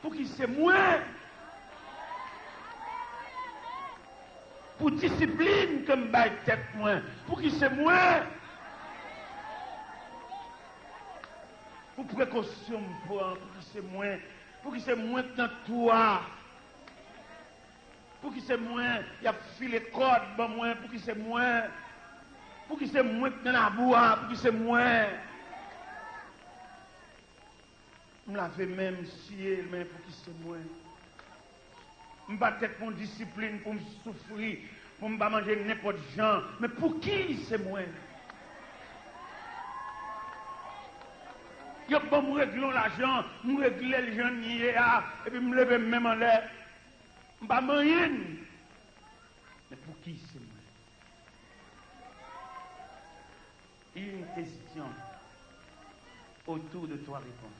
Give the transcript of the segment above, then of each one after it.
Pour qui c'est moins. Pour discipline comme bail tête moins. Pour qui c'est moins. Pour précaution pour qui c'est moins. Pour qui c'est moins dans toi. Pour qui c'est moins. Il y a filé code bon moins. Pour qui c'est moins. Pour qui c'est moins dans la bois. Pour qui c'est moins. Je l'avais même scié, mais pour qui c'est moins. Je ne vais pas être mon discipline pour me souffrir, pour ne pas manger n'importe gens. Mais pour qui c'est moins? Je vais me régler l'argent, me régler les gens niés, et puis me lever même en l'air. Je ne vais pas manger. Mais pour qui c'est moins? Une question autour de trois réponses.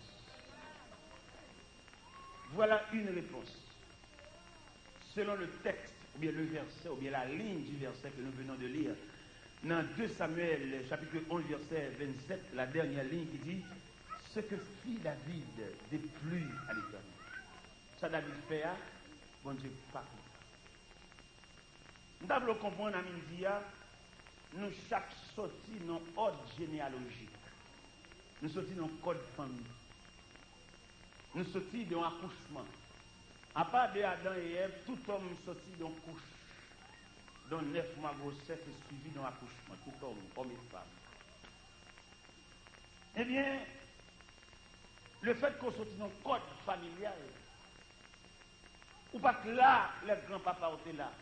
Voilà une réponse. Selon le texte, ou bien le verset, ou bien la ligne du verset que nous venons de lire, dans 2 Samuel, chapitre 11, verset 27, la dernière ligne qui dit « Ce que fit David déplut à l'Éternel. » Ça, David fait, bon Dieu, pas. Nous devons comprendre à midi, nous chaque sorti dans ordre généalogique. Nous sortis dans code famille. Nous sortis d'un accouchement. À part de Adam et Ève, tout homme sorti d'un couche. Dans 9 mois grossesse et suivi d'un accouchement. Tout homme et femme. Eh bien, le fait qu'on sortit dans le code familial, ou pas que là, les grands-papas étaient là.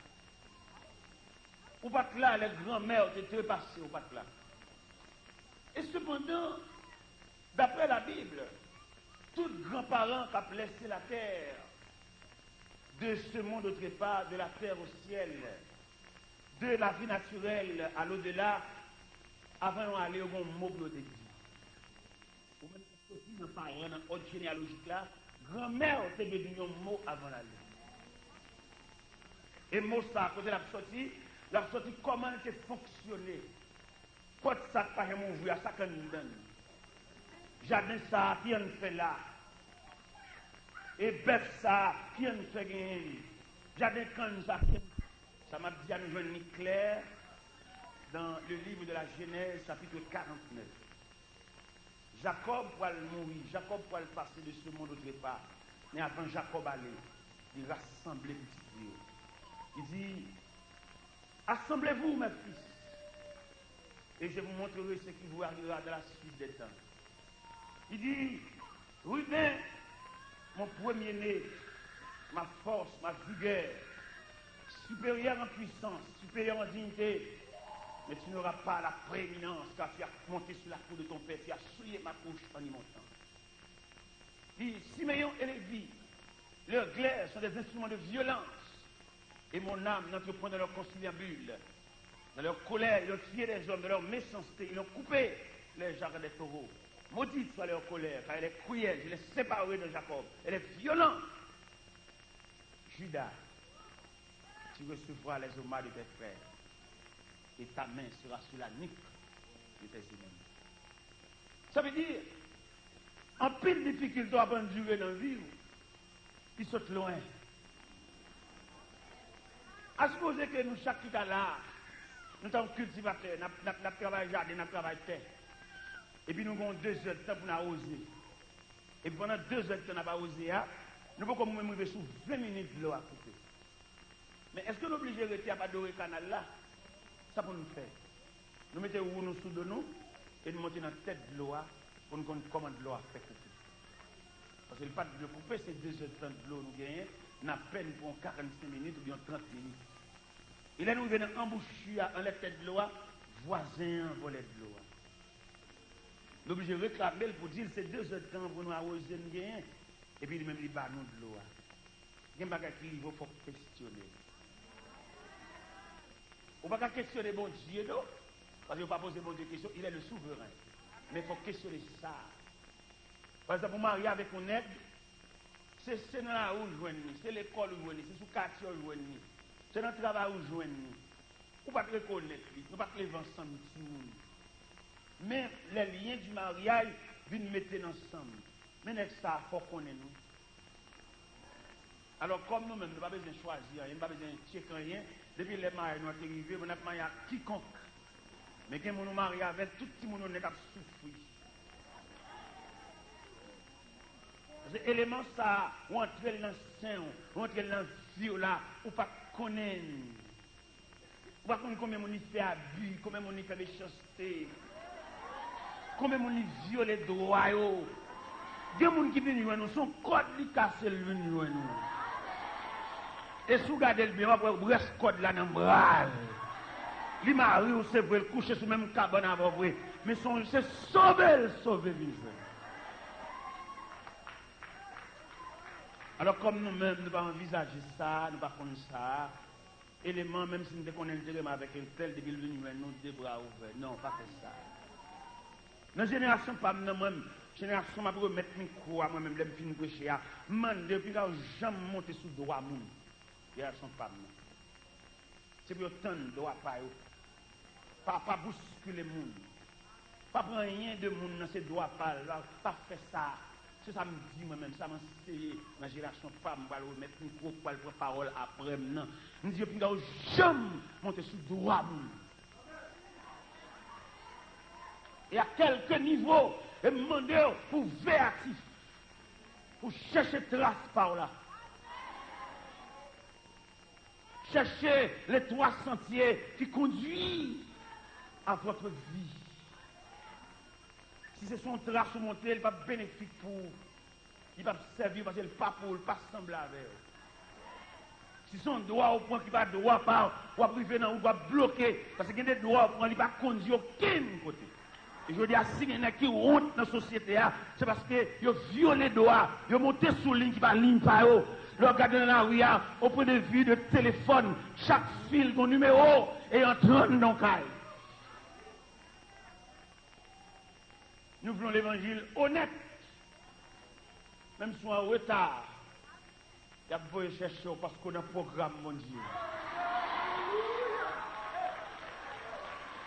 Ou pas que là, les grands-mères étaient passées, ou pas que là. Et cependant, d'après la Bible, tout grand-parent qui a laissé la terre, de ce monde au trépas, de la terre au ciel, de la vie naturelle à l'au-delà, avant d'aller au mot de Dieu. Ou même si nous parlons dans l'ordre généalogique là, grand-mère était devenu un mot avant d'aller. Et mot ça, à côté de la sortie comment c'est fonctionné. Quand ça pas mon vu, à ça qu'on nous donne. Jardin ça, qui en fait là. Et bête ça, qui en fait gagner. Jardin quand ça m'a dit à nous joindre clair dans le livre de la Genèse, chapitre 49. Jacob va mourir, Jacob va passer de ce monde au trépas. Mais avant Jacob aller, il rassemble les petits filles. Il dit, assemblez-vous mes fils, et je vous montrerai ce qui vous arrivera dans la suite des temps. Il dit, Ruben, mon premier-né, ma force, ma vigueur, supérieur en puissance, supérieur en dignité, mais tu n'auras pas la prééminence car tu as monté sur la cour de ton père, tu as souillé ma couche en y montant. Il dit, Siméon et Lévi, leurs glaives sont des instruments de violence, et mon âme n'entre point dans leur conciliabule. Dans leur colère, ils ont tué les hommes, dans leur méchanceté, ils ont coupé les jarres des taureaux. Maudite soit leur colère, car elle est cruelle, je l'ai séparée de Jacob. Elle est violente. Judas, tu recevras les hommages de tes frères, et ta main sera sur la nuque de tes ennemis. Ça veut dire, en pile difficulté à endurer dans la vie, ils sont loin. À supposer que nous, chaque qui est là, nous sommes cultivateurs, nous travaillons jardin, nous travaillons terre. Et puis nous avons 2 heures de temps pour nous oser. Et pendant 2 heures de temps, nous n'avons pas osé, nous pouvons même arriver sur 20 minutes de l'eau à couper. Mais est-ce que nous sommes obligés de rester à adorer le canal là? Ça pour nous faire. Nous mettons nous sous de nous et nous montons dans la tête de l'eau pour nous connaître comment de l'eau a fait couper. Parce que le pas de couper, c'est 2 heures de temps de l'eau nous gagnons, nous avons peine pour 45 minutes ou bien 30 minutes. Il est nous venu emboucher en la tête de l'eau, voisin volet de l'eau. Nous sommes obligés de réclamer pour dire c'est 2 heures de temps pour nous arroser nous gagner. Et puis même il bat nous de l'eau. Il y a des choses qu'il faut questionner. On ne peut pas questionner bon Dieu, non? Parce qu'il ne faut pas poser bon Dieu question, il est le souverain. Mais il faut questionner ça. Par exemple, pour marier avec un aide, c'est dans la rue où joindre, c'est l'école où joindre, c'est sous le quartier où joindre, c'est dans le travail où joindre. On ne peut pas reconnaître, on ne peut pas lever ensemble. Mais les liens du mariage viennent mettre ensemble. Mais ça, il faut qu'on ait nous. Alors, comme nous-mêmes, nous n'avons pas besoin de choisir, nous n'avons pas besoin de checker rien. Depuis les mariés, nous sommes arrivés, nous n'avons marié à quiconque. Mais quand nous marions avec tout le monde, nous avons souffert. Parce que l'élément, ça, ou entrer dans le sein, ou entrer dans le vie, là, ou pas connaître. Ou pas connaître combien on y fait abus, combien on y fait méchanceté, combien on y viole les droits. Il y a des gens qui viennent nous, son code qui casse le nous. Et si vous regardez le bien, vous avez un code là dans le bras. Les maris, c'est vrai, coucher sur le même cabane avant vrai. Mais c'est sauver vivre. Alors, comme nous-mêmes, nous ne pouvons pas envisager ça, nous ne pouvons pas connaître ça. Élément, même si nous connaissons avec un tel, depuis le nous des bras ouverts. Non, pas faire ça. Dans la génération, pas moi-même, génération, je vais remettre mes croix, moi-même, je vais finir de prêcher. Depuis que je jamais monté sous le droit, génération, pas moi. C'est pour autant de droit, pas bousculer les gens. Pas prendre rien de monde dans ces droits, pas faire ça. C'est ça me dit moi-même, ça m'a enseigné dans la génération femme, je vais remettre une gros parole après maintenant. Je me dis, je ne vais jamais monter sous le droit. Et à quelques niveaux, je me demande pour véatif, pour chercher trace par là. Chercher les 3 sentiers qui conduisent à votre vie. Si c'est son trace monté, il va être bénéfique pour vous. Il va servir parce qu'il n'est pas pour, il pas sembler avec vous. Si son droit au point qu'il va droit par, ou à priver dans ou va bloquer, parce qu'il y a des droits au point, il ne va conduire aucun côté. Et je dis à si il y en a qui honte dans la société, c'est parce qu'ils ont violé les droits, ils ont monté sous ligne qui va ligne par eux. Le regardez dans la rue, au point de vue de téléphone, chaque fil, mon numéro, est en train de nous caille. Nous voulons l'évangile honnête. Même si on est en retard, il y a besoin de chercher parce qu'on a un programme, mon Dieu.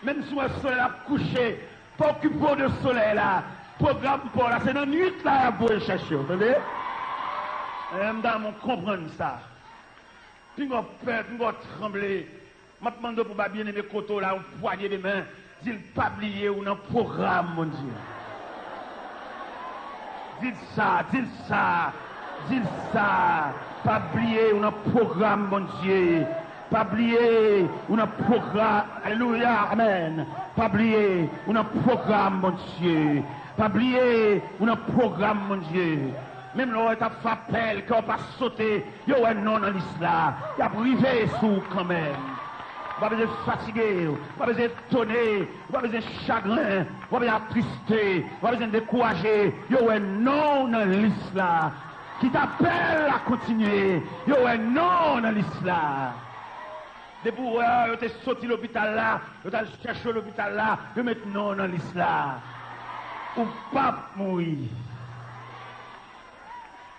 Même si on est soleil à coucher, pas occupé de soleil là, programme pour là, c'est dans la nuit là, il y a besoin de chercher, vous entendez? Je comprends ça. Puis on peur, puis on trembler. Je demande pour bien aimer Koto là, on poignée de main, dit pas oublier ou dans le programme, mon Dieu. Dites ça, pas oublier ou dans le programme, mon Dieu. Pas oublier ou dans le programme, alléluia, amen. Pas oublier ou dans le programme, mon Dieu. Pas oublier ou dans le programme, mon Dieu. Même là, tu as fait appel, qu'on pas sauter, il y a un non dans l'islam. Il y a privé sous quand même. Pas besoin de fatiguer, pas besoin de tonner, pas besoin de chagrin, pas besoin d'attrister, pas besoin de décourager. Il y a un non dans l'islam qui t'appelle à continuer. Il y a un non dans l'islam. Des bourreurs, tu es sorti de l'hôpital là, tu as cherché l'hôpital là, tu mets non dans l'islam. Ou pas mourir.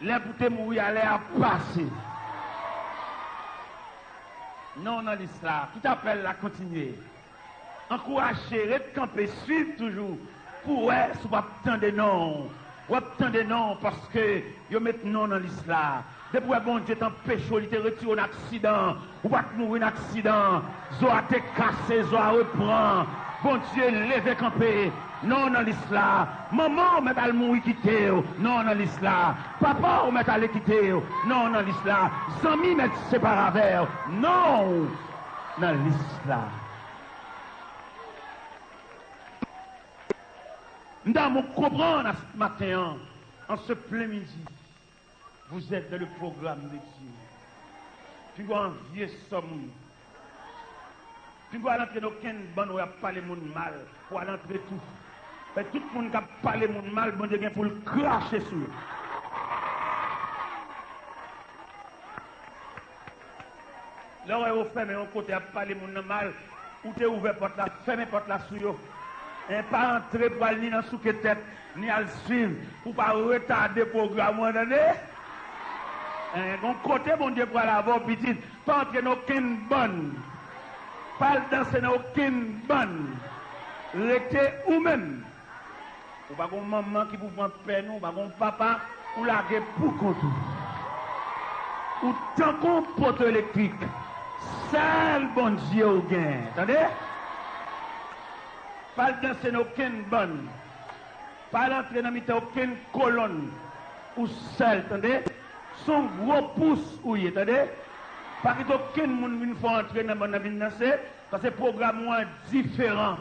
L'imputé mourir allait à passer. Non, dans l'islam. Qui t'appelle à continuer. Encourager, recamper, suivre toujours. Pour être, ou pas tant de non. Ou tant de non parce que vous mettez non dans l'islam. Depuis que bon Dieu t'empêche, il te retire un accident. Ou pas mourir un accident. Zoa te cassé, Zoa reprend. Bon Dieu, lève camper. Non dans l'islam. Maman, on met à le mourir quitter. Non dans l'islam. Papa, on met à le quitter. Non dans l'islam. Zami, met séparé avec. Non dans l'islam. Nous devons comprendre ce matin, en ce plein midi, vous êtes dans le programme de Dieu. Puis vous enviez ce monde. Puis vous allez entrer dans aucun bon où il n'y a pas les gens mal. Vous allez entrer tout. Mais tout le monde qui a parlé mon mal, bon Dieu, il faut le cracher sur eux. Là où vous fermez un côté à parler mon mal, ou tu ouvert porte là, fermez porte là sur eux. Et pas entrer pour aller ni dans sous tête, ni à le suivre, pour pas retarder le programme. Vous entendez? Mon côté, mon Dieu, pour aller avoir petit, pas entrer dans aucune bonne. Pas danser dans aucune bonne. Restez ou même. Ou pas qu'on maman qui vous prend peine, ou pas qu'on papa, ou la pour contre. ou tant qu'on poteau électrique. Seul bon Dieu au gain. Attendez? Pas le danser aucune bonne. Pas l'entrer dans aucune colonne. Ou seul, attendez? Son gros pouce, oui, attendez? Pas que aucun monde ne faut entrer dans la vie danser, parce que le programme est différent.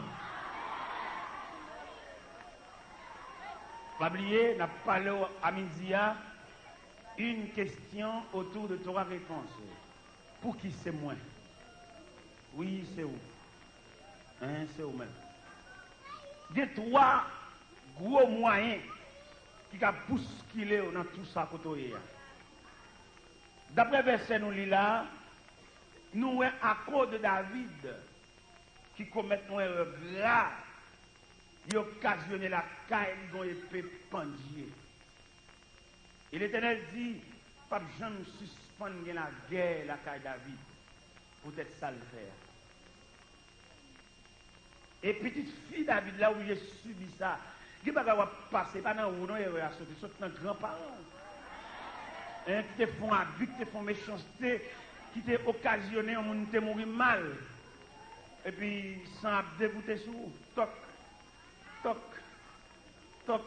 Pas oublier, n'a parlé à midi une question autour de trois réponses. Pour qui c'est moi? Oui, c'est où? Hein, c'est où même? Il y a trois gros moyens qui ont bousculé dans tout ça. D'après le verset nous lit là, nous sommes à cause de David qui commet une erreur grave. Il a occasionné la caille dont épée pendier. Et l'Éternel dit, pas jamais suspendre la guerre la caille David. Peut-être ça le faire. Et petite fille David, là où j'ai subi ça, qui ne va pas passer, pas dans où non, il va sauter, sauter dans grands-parents. Qui te font abus, qui te font méchanceté, qui te occasionné, on te mourir mal. Et puis, sans dégoûter sous, toc, toc, toc.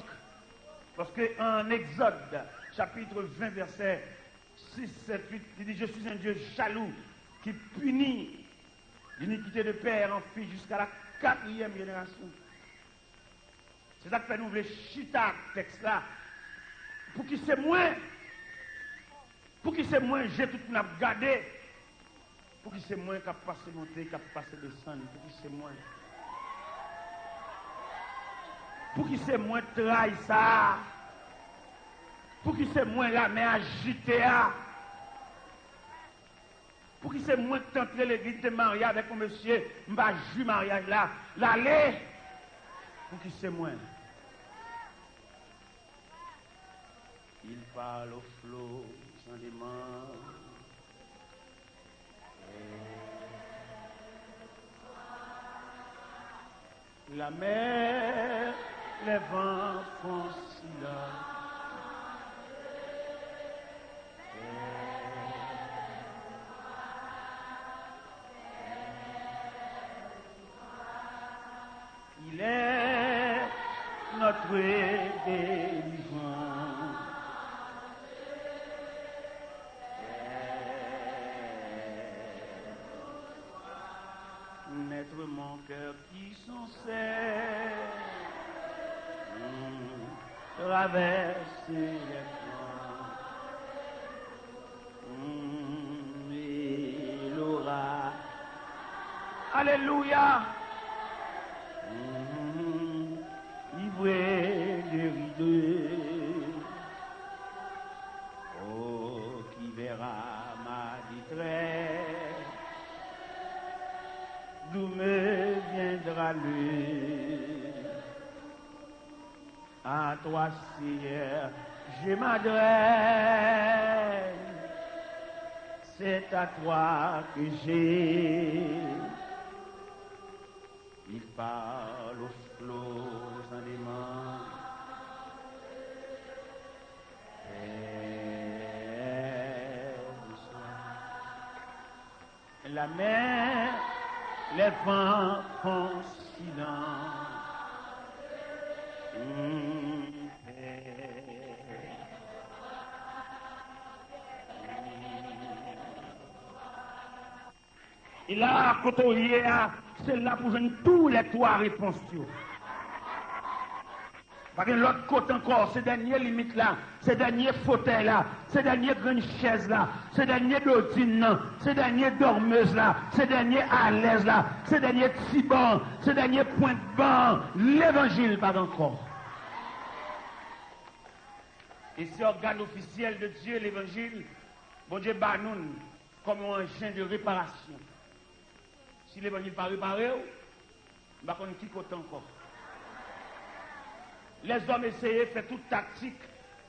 Parce qu'en Exode, chapitre 20, verset 6, 7, 8, il dit, je suis un Dieu jaloux qui punit l'iniquité de père en fils jusqu'à la 4e génération. C'est ça que fait nous voulons chita texte là. Pour qui c'est moins, j'ai tout n'a gardé. Pour qui c'est moins qui a passé monter, qui a passé descendre. Pour qui c'est moins. Pour qui c'est moins trahi ça. Pour qui c'est moins la main agitée. Pour qui c'est moins tenter l'église de mariage avec mon monsieur, m'a joué mariage là. L'aller. Pour qui c'est moins. Il parle au flot sans dément. La mer, les vents font silence. Il est notre délivrance. Naître mon cœur qui s'en sait, traverser les vents, et l'aura. Alléluia. Ivré de rideaux, oh, qui verra ma détresse, d'où me viendra lui? À toi, Seigneur, je m'adresse, c'est à toi que j'ai. Il parle au flot sans dément. La mer, les vents font silence. Et là, quand on y est, c'est là pour jouer tous les trois réponses. Parce que l'autre côté encore, ces dernières limites là, ces derniers fauteuils là, ces dernières grandes chaises là, ces derniers dodines là, ces dernières dormeuses là, ces derniers à l'aise là, ces derniers petits bancs, ces derniers points de banc, l'évangile pas encore. Et c'est organe officiel de Dieu, l'évangile, bon Dieu bat nous comme un chien de réparation. Si l'évangile n'est pas réparé, on va connaître qui côté encore. Les hommes essayaient de faire toute tactique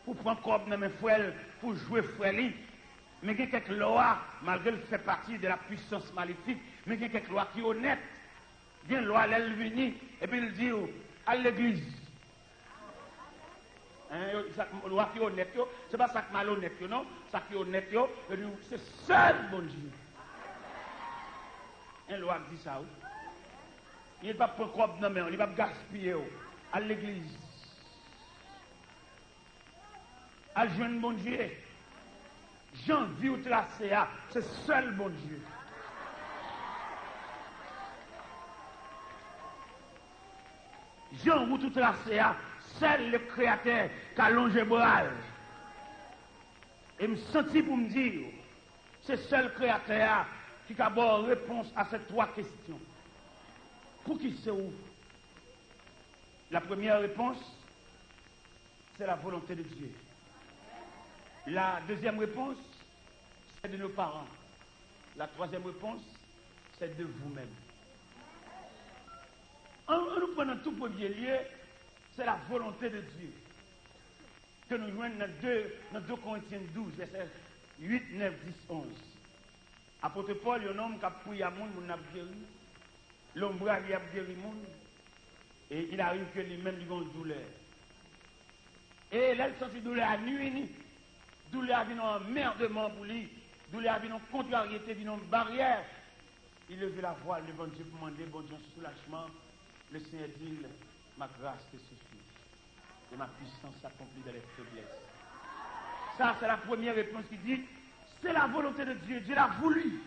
pour prendre comme dans mes frères, pour jouer frère. Mais il y a quelques lois, malgré le fait partie de la puissance maléfique, mais il y a quelques lois qui sont honnêtes. Il y a une loi, elle vient, et puis il dit à l'église. Loi qui est honnête, c'est pas ça qui est malhonnête, non? Ça qui est honnête, c'est seul bon Dieu. Un loi dit ça, oui. Il ne va pas prendre comme non, mais il ne va pas gaspiller à l'église. À joindre bon Dieu. Jean vit ou tracé, c'est seul bon Dieu. Jean ou tout tracé, seul le créateur qui a longé bras. Et me senti pour me dire, c'est seul créateur qui a bonne réponse à ces trois questions. Pour qui c'est où? La première réponse, c'est la volonté de Dieu. La deuxième réponse, c'est de nos parents. La troisième réponse, c'est de vous-même. En nous prenant tout premier lieu, c'est la volonté de Dieu. Que nous joignons dans 2 Corinthiens 12, verset 8, 9, 10, 11. Apôtre Paul, il y a un homme qui a prié à monde, il a guéri. L'homme a guéri le monde. Et il arrive que lui-même, il a une douleur. Et là, il sent douleur à nuit. Douleur vient en emmerdement pour lui. Douleur vient en contrariété, vient en barrière. Il levait la voix devant Dieu pour demander, bon Dieu, soulagement. Le Seigneur dit, ma grâce te suffit. Et ma puissance s'accomplit dans les faiblesses. Ça, c'est la première réponse qui dit, c'est la volonté de Dieu. Dieu l'a voulu.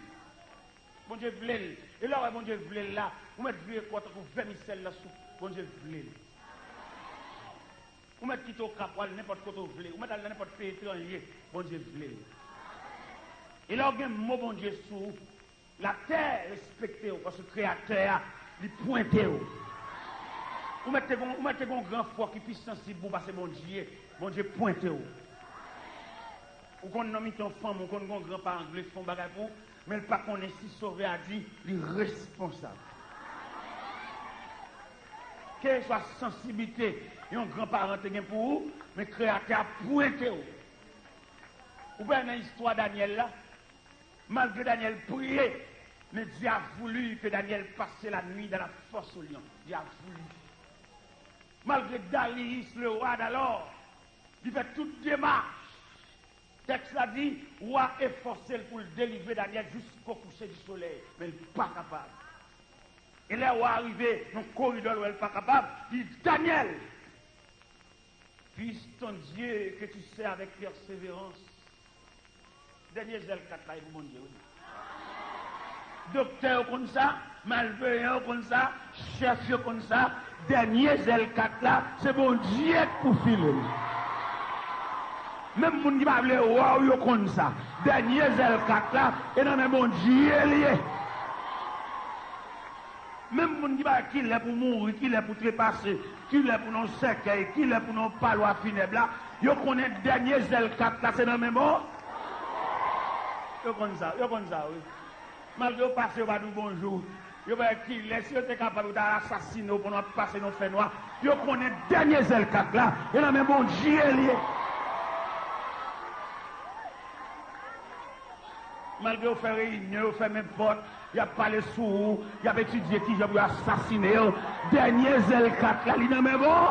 Bon Dieu voulait. Et là, bon Dieu voulait là. Vous mettez vieux quoi, vous vermicelle là-sous. Bon Dieu voulait. Vous mettez quitte au cap, n'importe quoi vous voulez. Vous mettez n'importe pays étranger. Bon Dieu voulait. Et là, il y a un mot, bon Dieu, sous la terre respectée, parce que le Créateur, il pointé. Vous mettez un grand foi qui puisse sensible pour passer bon Dieu pointé. Ou qu'on nomme ton femme, ou qu'on grand grand-parent anglais font bagarre pour, mais le pas qu'on est si sauvé a dit, il est responsable. Quelle soit sensibilité, et un grand-parent pour vous, mais le Créateur a pointé. Ou bien dans l'histoire de Daniel là, malgré Daniel priait, mais Dieu a voulu que Daniel passe la nuit dans la force au lion. Dieu a voulu. Malgré Darius, le roi d'alors, il fait toute démarche. Le texte a dit, roi est forcé pour le délivrer Daniel jusqu'au coucher du soleil, mais il n'est pas capable. Et là, où arrivé dans le corridor où il n'est pas capable, il dit, Daniel, puisse ton Dieu que tu sais avec persévérance. Dernier zèle 4 là, mon Dieu. Docteur comme ça, malveillant comme ça, chef comme ça, dernier zèle 4 là, c'est bon Dieu pour filer. Même mon qui m'a appelé wow, comme ça, dernier zèle 4 là, et non mais bon Dieu lié. Même mon qui m'a qui est pour mourir, qui est pour trépasser, qui est pour nos cercueils, qui est pour nos palois funèbres là, yo connaît dernier zèle 4 là, c'est non mais bon. Yo connaît ça, oui. Malgré au passé, on va dire bonjour. Yo va qui laisse, si vous êtes capable d'assassiner pour nous passer nos faits noirs. Yo connaît dernier zèle 4 là, et non mais bon Dieu lié. Malgré au faire réunion, au faire même porte, il a parlé sous vous, il a étudié qui j'ai voulu assassiner. Dernier zèle 4 là, il non mais bon.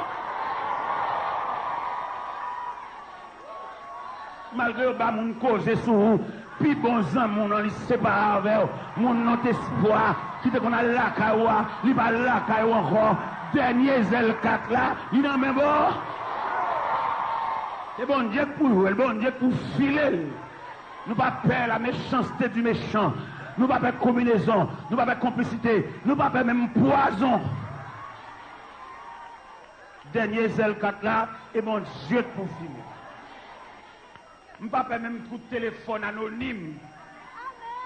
Malgré au bas mon cause sous vous. Puis bon sang, mon nom, il se sépare avec mon nom espoir, qui te qu'on a la caoua, il va la caoua encore, dernier zèle 4 là, il n'en met bon. C'est bon Dieu pour vous, le bon Dieu pour filer. Nous pas peur la méchanceté du méchant, nous pas peur combinaison, nous pas peur complicité, nous pas peur même poison. Dernier zèle 4 là, et bon Dieu pour filer. Je ne peux pas même coup de téléphone anonyme.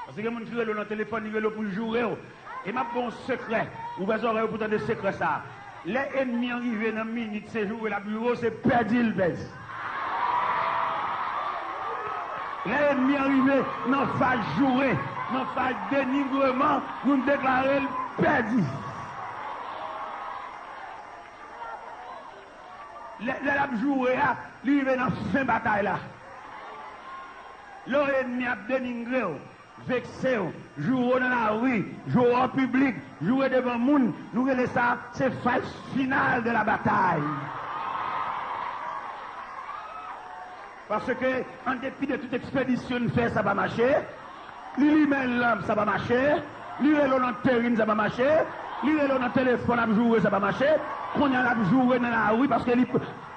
Parce que mon frère, le téléphone, il est pour jouer. Et ma bon secret, vous avez oreilles pour de secret ça. Les ennemis arrivent dans une minute, c'est jouer la bureau, c'est perdu le baisse. Les ennemis arrivent dans phase jouer, dans phase dénigrement, nous déclarons perdu. Les jouer, il arrive dans fin bataille là. L'ennemi a dénigré, vexé, jouer dans la rue, jouer en public, jouer devant le monde, nous regardons ça, c'est phase finale de la bataille. Parce que, en dépit de toute expédition fait, ça va marcher. Lui met l'âme, ça va marcher. Lui est dans terrain, ça va marcher. Lui est dans le téléphone, à jouer, ça va marcher. Qu'on y a à jouer dans la rue, parce que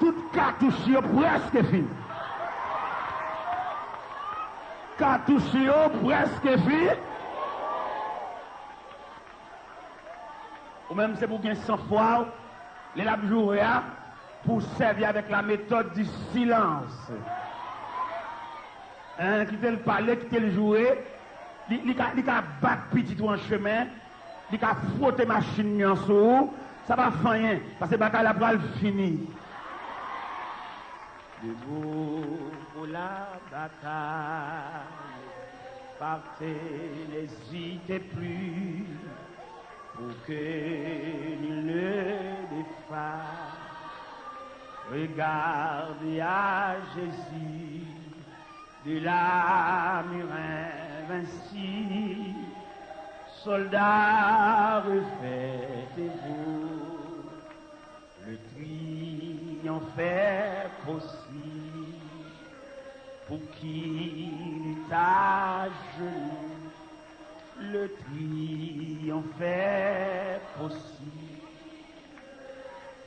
toute cartouche presque fini. Cartouche presque fini. Ou même c'est pour gagner 100 fois, les lab jouer pour servir avec la méthode du silence. Quitter le palais, quitter le jouet, il a battre petit en chemin, il a frotter machine en dessous, ça va faire rien, parce que la bataille fini. Debout pour la bataille, partez, n'hésitez plus, pour que nul ne défaille. Regardez à Jésus de la muraille invincible, soldats, refaites-vous, le triomphe est possible pour qui est à genoux, le triomphe est possible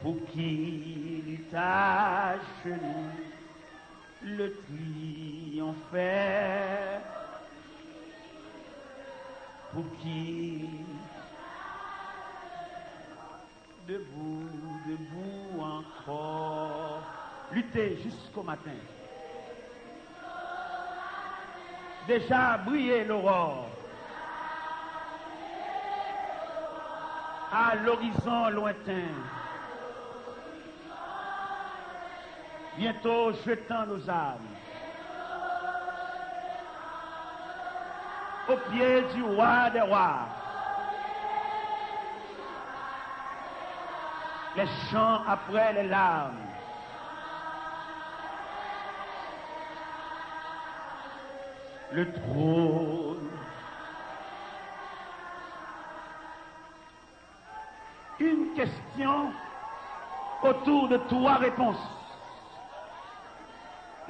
pour qui est à genoux, le triomphe est pour qui debout, debout encore, lutter jusqu'au matin. Déjà briller l'aurore, à l'horizon lointain. Bientôt jetant nos âmes au pied du roi des rois. Les chants après les larmes. Le trône. Une question autour de 3 réponses.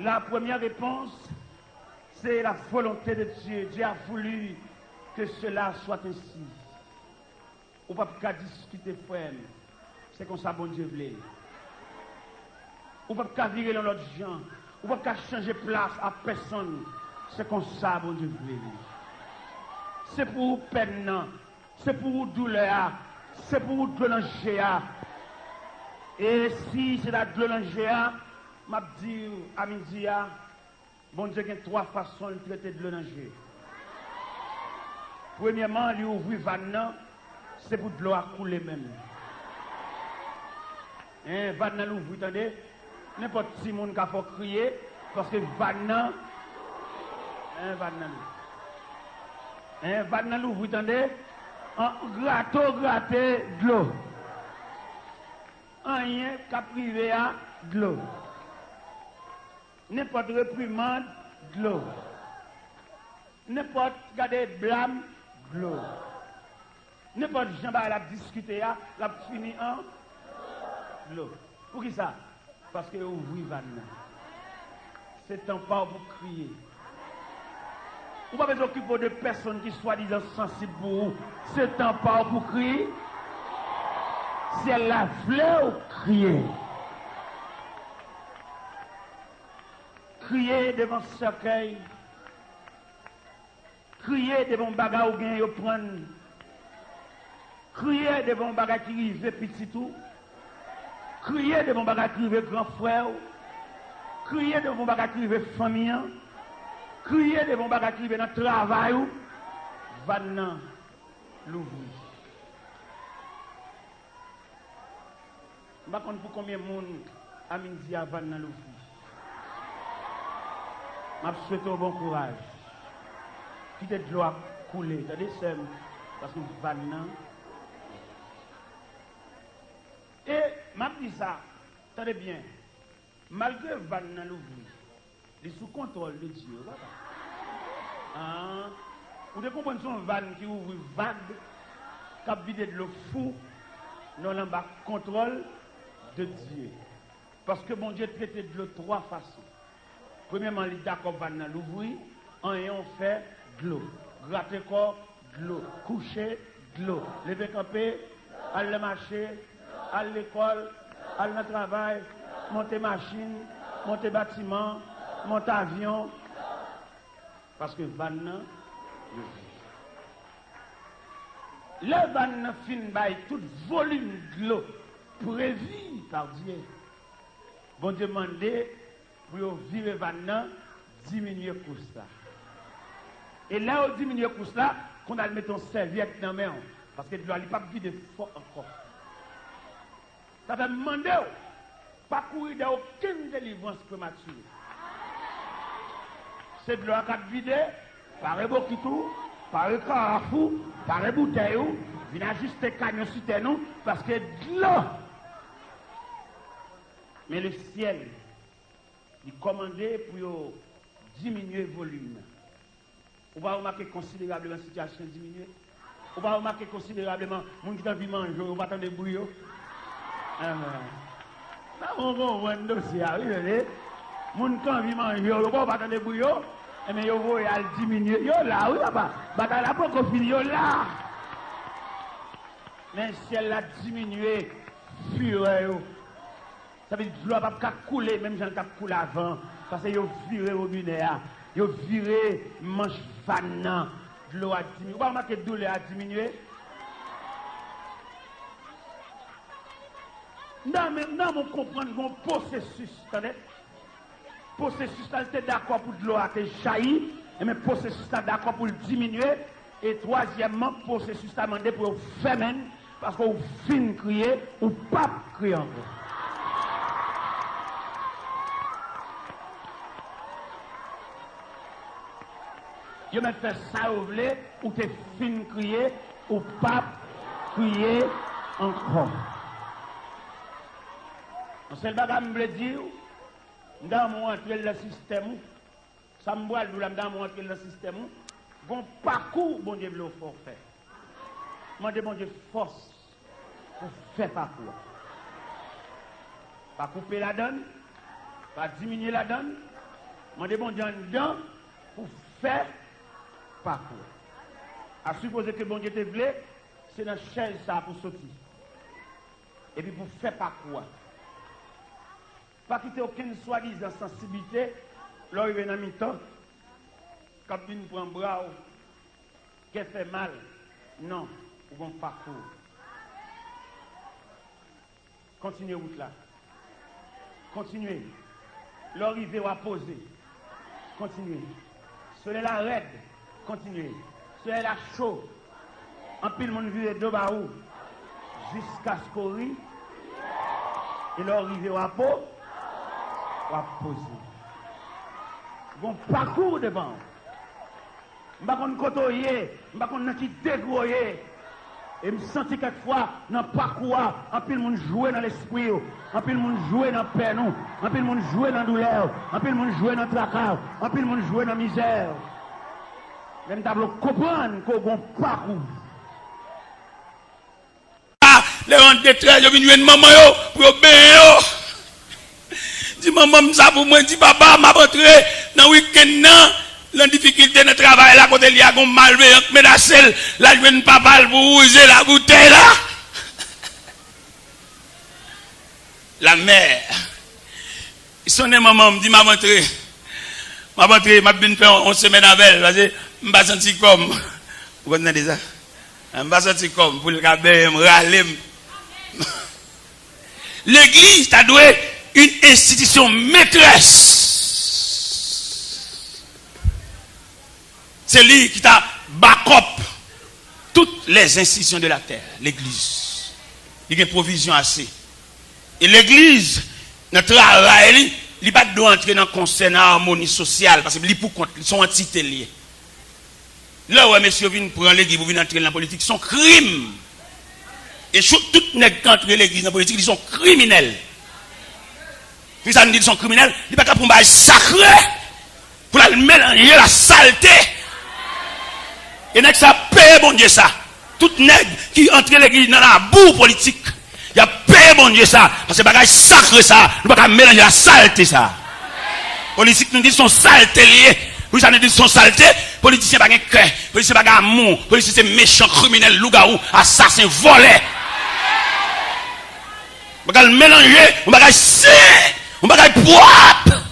La première réponse, c'est la volonté de Dieu. Dieu a voulu que cela soit ainsi. On ne peut pas discuter, frère. C'est comme ça, bon Dieu voulait. On ne peut pas virer dans l'autre gens. On ne peut pas changer place à personne. C'est comme ça, bon Dieu voulait. C'est pour peine, c'est pour douleur, c'est pour délanger. Et si c'est la délanger, m'a dit à midi, bon Dieu, il y a 3 façons de traiter de l'énergie. Premièrement, lui ouvrir vanne, c'est pour de l'eau à couler même. Vanne l'ouvrir, attendez, n'importe qui monde qui a fait crier, parce que vanne, vanne l'ouvrir, attendez, en gratter de l'eau. Rien qu'à priver à de l'eau. N'importe réprimande, de l'eau. N'importe garder blâme, de l'eau. N'importe gens la discuter, la fini en de l'eau. Pour qui ça? Parce que ouvrir vanne. C'est temps pas pour crier. Vous ne pouvez pas vous occuper de personnes qui soient disant sensibles pour vous. C'est temps pas pour crier. Si elle la voulait ou crier. Crier devant ce cercueil. Crier devant bagarre ou bien ou prendre. Crier devant bagarre qui rive petit tout. Crier devant bagarre qui rive grand frère. Crier devant bagarre qui rive famille. Crier devant bagarre qui rive dans le travail. Vannan l'ouvrir. Je ne sais pas pour combien de monde a mis à Vannan l'ouvrir. Je souhaite un bon courage. Quittez de l'eau à couler. C'est parce que Vannan. Et je dis ça, attendez bien. Malgré Vannan l'ouvrir, il est sous contrôle de Dieu. Vous devez comprendre son vanne qui ouvre vague, qui a vidé de l'eau fou, non en bas contrôle de Dieu. Parce que mon Dieu traitait de l'eau 3 façons. Premièrement, il d'accord va l'ouvrir, en ayant fait de l'eau. Gratter corps, de l'eau. Coucher, de l'eau. Lever camper, aller marcher, aller à l'école, aller au travail, monter machine, monter bâtiment, monter avion. Parce que vanne, le vanne fin by tout volume de l'eau prévu par Dieu. Bon Dieu demandé pour vivre vanne, diminuer le coût là. Et là, on diminue le coût là, qu'on a le mettre en serviette dans la main. Parce que l'eau n'est pas vide fort encore. Ça va demander pas courir d'aucune délivrance prématurée. C'est de l'eau à quatre vide, par un boquitou, par un carafou, par un bouteille, vient ajuster cagnon sur nous, parce que de l'eau. Mais le ciel, il commandait pour diminuer le volume. On va remarquer considérablement la situation diminuer. On va remarquer considérablement les gens qui ont envie de manger, on va attendre des bouillots. On va un dossier, oui, les gens qui ont envie de manger, on va attendre des bouillots, mais ils vont diminuer. Yo là, oui, papa, bataille là, pas qu'on finit, yo là. Mais le ciel a diminué, fureur. Ça veut dire que l'eau ne va pas couler, même si elle a coulé avant, parce que yo viré au robinet. Yo viré manche vanant, de l'eau a diminué. Vous remarquez que l'eau a diminué? Non, mais non, on comprend qu'on processus, attendez. Processus, là, était d'accord pour de l'eau a jailli, mais processus, là, d'accord pour le diminuer. Et troisièmement, processus, là, demandé pour faire même, parce qu'on fin crier, ou pas crier encore. Je me fais ça ou voulez, ou t'es fin crier, ou pas crier encore. C'est le bagage que je veux dire, dans mon entrée le système, ça me voit dans mon entrée le système, bon parcours, bon Dieu, le faut faire. Moi, bon Dieu, force pour faire parcours. Pas couper la donne, pas diminuer la donne. Moi, bon Dieu, dedans pour faire parcours. À supposer que bon Dieu te voulait, c'est dans la chaise ça pour sortir. Et puis pour faire parcours. Pas quitter aucune soi-disant sensibilité, là il vient dans mi-temps, quand il prend bras, qui fait mal. Non, ou bon parcours. Continuez route là. Continuez. L'arrivée à poser. Continuez. Soyez la raide. Continuez. Soyez la chaud. En pile monde vire de baou jusqu'à ce qu'on rit. Et l'arrivée à peau. À poser. Bon parcours devant. Je ne sais pas côtoyer, je ne sais pas qui dégroyer. Et me sentis quelquefois dans le parcours, un peu de monde jouer dans l'esprit, un peu de monde jouer dans la peine, un peu de monde jouer dans la douleur, un peu de monde jouer dans le tracas, un peu de monde jouer dans la misère. Même tableau comprendre qu'on a un parcours. Ah, les gens de détresse, ils viennent maman pour obéir. Dis maman, ça pour moi, dis papa, m'a rentré dans le week-end. La difficulté de travail là, côté il y a un malveillant, menacé, là, je viens papa pour user la bouteille là. La mère, ils sont des mamans, me dit, m'a rentré, m'a bien fait 11 semaines avec elle, parce que je ne me sens comme, vous connaissez ça? Je ne me sens comme, pour le cabet, me râler. L'église, ça doit être une institution maîtresse. C'est lui qui t'a back-up toutes les institutions de la terre, l'église. Il y a une provision assez. Et l'église, notre travail, il ne doit pas entrer dans le conseil d'harmonie sociale, parce que les pour compte, ils sont entités liées. Là où monsieur vient prendre l'église pour venir entrer dans la politique, sont crimes. Et tout les gens qui entrent dans l'église dans la politique, ils sont criminels. Puis ça nous dit qu'ils sont criminels, ils ne sont pas pour un sacré, pour la mélanger la saleté. Et nèg ça paye bon Dieu ça. Tout nèg qui entre l'église dans la boue politique, il a payé bon Dieu ça. Parce que bagage sacré ça, nous pas mélanger la saleté ça. Politique nous dit son saleté lié. Vous ça nous dit son saleté. Politicien pas de cœur. Politicien pas d'amour. Politicien c'est méchant, criminel, loup-garou, assassin, voleur. On va le mélanger, on va le sain, on va le propre.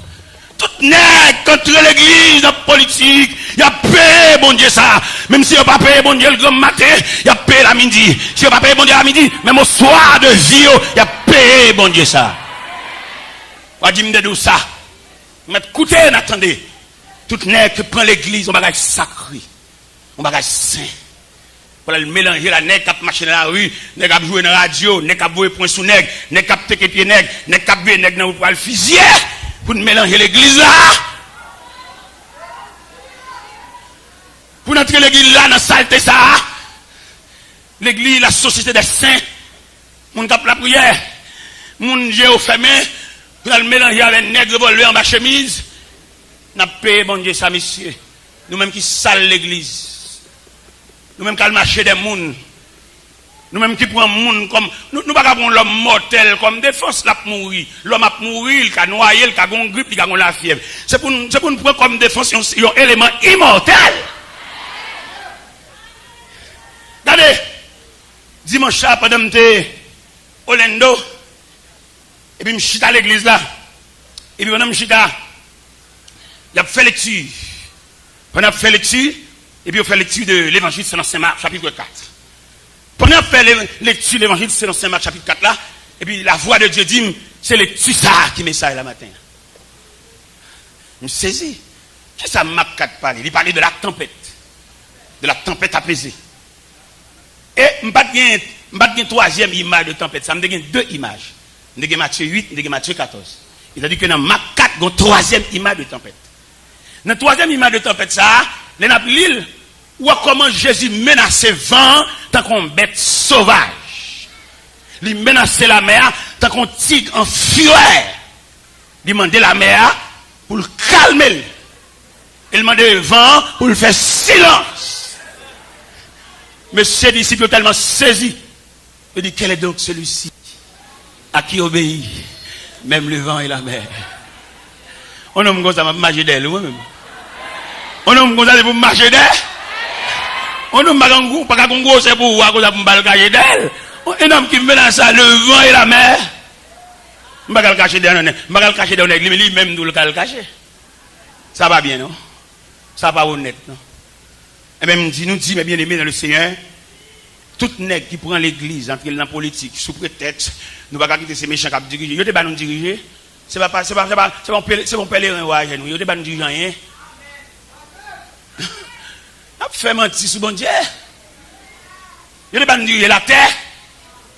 Tout nègre contre l'église, dans la politique, il y a payé, bon Dieu, ça. Même si il n'y a pas payé, bon Dieu, le grand matin, il y a payé la midi. Si il n'y a pas payé, bon Dieu, la midi, même au soir de vie, il y a payé, bon Dieu, ça. On va dire de ça. Mais écoutez, attendez. Tout nègre qui prend l'église, on va le sacré. On va le saint. Pour le mélanger la nègre qui marche dans la rue, nègre qui joue dans la radio, nègre qui jouer point sous nègre, nègre qui teke pied nègre, nègre qui buer nègre dans le fusier. Pour nous mélanger l'église là. Pour nous entrer l'église là dans la saleté ça. L'église, la société des saints. Mon cap la prière. Mon géo fermé. Pour nous mélanger avec les nègres volés en bas chemise. Nous avons payé, bon Dieu, ça, messieurs. Nous-mêmes qui salent l'église. Nous-mêmes qui marcher des mondes. Nous-mêmes qui prenons monde comme. Nous ne pouvons pas prendre l'homme mortel comme défense, il a mouru. L'homme a mouru, il a noyé, il a une grippe, il a la fièvre. C'est pour nous prendre comme défense un élément immortel. Regardez, dimanche, pendant que j'étais au Orlando, et puis je suis à l'église là. Et puis pendant que je suis là, il a fait lecture. Pendant que je fait lecture, et puis on fait lecture de l'évangile selon Saint Marc, chapitre 4. Pendant qu'on fait lecture de l'évangile selon Saint Marc, chapitre 4 là, et puis la voix de Dieu dit, c'est lecture ça qui met ça là matin. Je me saisis. Qu'est-ce que ça Marc 4 parle? Il parlait de la tempête apaisée. Et je ne pas une troisième image de tempête, ça me donne deux images. Je donne Matthieu 8, je donne Matthieu 14. Il a dit que dans Marc 4, il y a une troisième image de tempête. Dans la troisième image de tempête, ça, les l'île, où comment Jésus menaçait vent tant qu'on bête sauvage. Il menaçait la mer tant qu'on tigre en fureur. Il demandait la mer pour le calmer. Il demandait le vent pour le faire silence. Mais ses disciples ont tellement saisi. Il dit, quel est donc celui-ci à qui obéit même le vent et la mer? On a comme ça pour marcher d'elle, moi-même. On a comme ça pour marcher d'elle. On a pas comme ça pour me cacher d'elle. Un homme qui menace le vent et la mer. Je ne vais pas le cacher d'elle. Je ne vais pas le cacher d'elle. Lui-même, nous le cacher. Ça va bien, non? Ça va pas honnête, non? Et bien, nous dit, mais bien aimé dans le Seigneur, tout nègre qui prend l'église, entre dans la politique, sous prétexte, nous ne pouvons pas quitter ces méchants qui dirigent. Ils ne pas nous diriger. C'est bon pèlerin ou à genoux. Ils ne pas nous diriger rien. On fait mentir sur bon Dieu. Ils ne pas nous diriger la terre.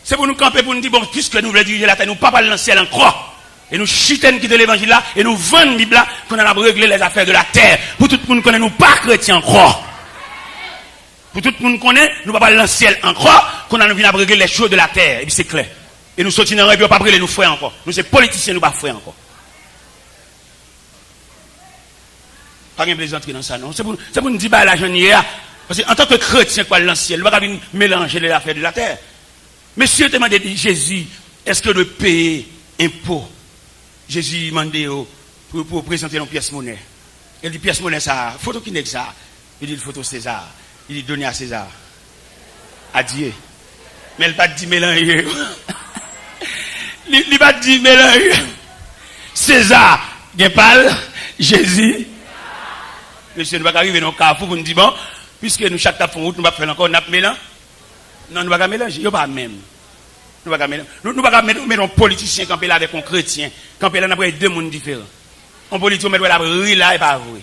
C'est pour nous camper, pour nous dire, bon, puisque nous voulons diriger la terre, nous ne pouvons pas dans le ciel encore. Et nous chitons quitter l'évangile là, et nous vendons la Bible là, qu'on a réglé les affaires de la terre. Pour tout le monde connaît, nous pas chrétiens encore. Pour tout le monde connaît, nous ne pouvons pas dans le ciel encore, qu'on a régler les choses de la terre. Et puis c'est clair. Et nous sortons dans le et puis on ne pas brûler nous frères encore. Nous sommes politiciens, nous ne pas frères encore. Pas de plaisanterie dans ça, non. C'est pour nous dire, la jeune parce qu'en tant que chrétien, quoi, l'ancien, nous ne pouvons pas mélanger les affaires de la terre. Monsieur demandé Jésus, est-ce que le payer impôt? Jésus demandé pour présenter une pièce monnaie. Il dit pièce monnaie ça, photo qui n'est que ça. Il dit photo César. Il dit donner à César. À Dieu. Mais il n'a pas dit mélanger. Il n'a pas dit mélanger. César, Gépal, Jésus. Monsieur, nous ne pouvons pas arriver dans le carrefour pour nous dire, bon, puisque nous, chaque fois, nous ne pouvons pas faire encore, nous mélange. Non, nous ne pouvons pas mélanger. Il n'y a pas même. Nous ne pouvons pas mettre un politicien camper là avec un chrétien. Camper là, nous avons deux mondes différents. Un politicien, nous avons rire là et pas vrai.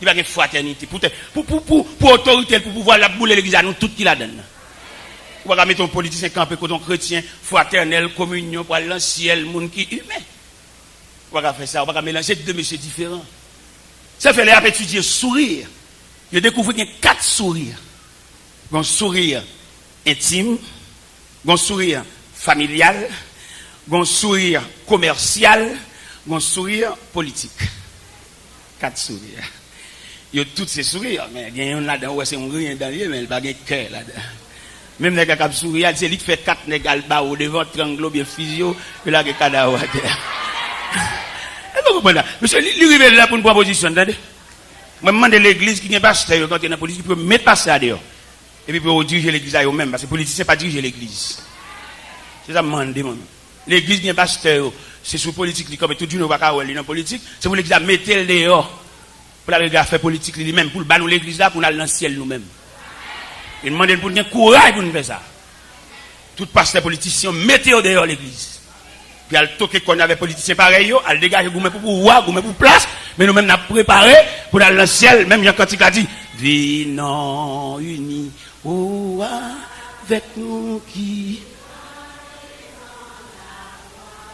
Il va y avoir une fraternité. Pour autorité, pour pouvoir la bouler l'église à nous, tout qui la donne. Nous ne pouvons pas mettre un politicien camper contre un chrétien, fraternel, communion, pour aller dans le ciel, le monde qui est humain. Nous ne pouvons pas faire ça. Nous ne pouvons pas mélanger deux messieurs différents. Ça fait les étudier sourire. Je découvre qu'il y a 4 sourires. Un sourire intime, un sourire familial, un sourire commercial, un sourire politique. 4 sourires. Il y a tous ces sourires, mais il y a un là-dedans, c'est un rien dans lui, mais il n'y a pas de cœur là-dedans. Même les gars qui sourient, c'est lui qui fait 4 nègres au devant, triangle, bien physio, puis là, il y a cadavre à terre. voilà. Monsieur, il arrive là pour une proposition, attendez. Moi, je demande à l'église qui n'est pas pasteur, quand il y a une politique, il peut mettre pasteur dehors. Et puis, pour diriger l'église à eux-mêmes, parce que les politiciens ne pas diriger l'église. C'est ça que je demande. L'église qui n'est pas pasteur, c'est sous politique, comme tout le monde va pas dans politique, c'est pour l'église à mettre le dehors. Pour la faire politique lui-même, pour le bannir l'église là, pour aller dans le ciel nous-mêmes. Il demande pour nous courage pour nous faire ça. Tout pasteur politicien, mettez au dehors l'église. Puis elle toque qu'on avait politicien pareil, elle dégage pour pouvoir, pour place, mais nous-mêmes nous avons préparé pour aller dans le ciel, même quand il a dit, venons unis, ou avec nous qui,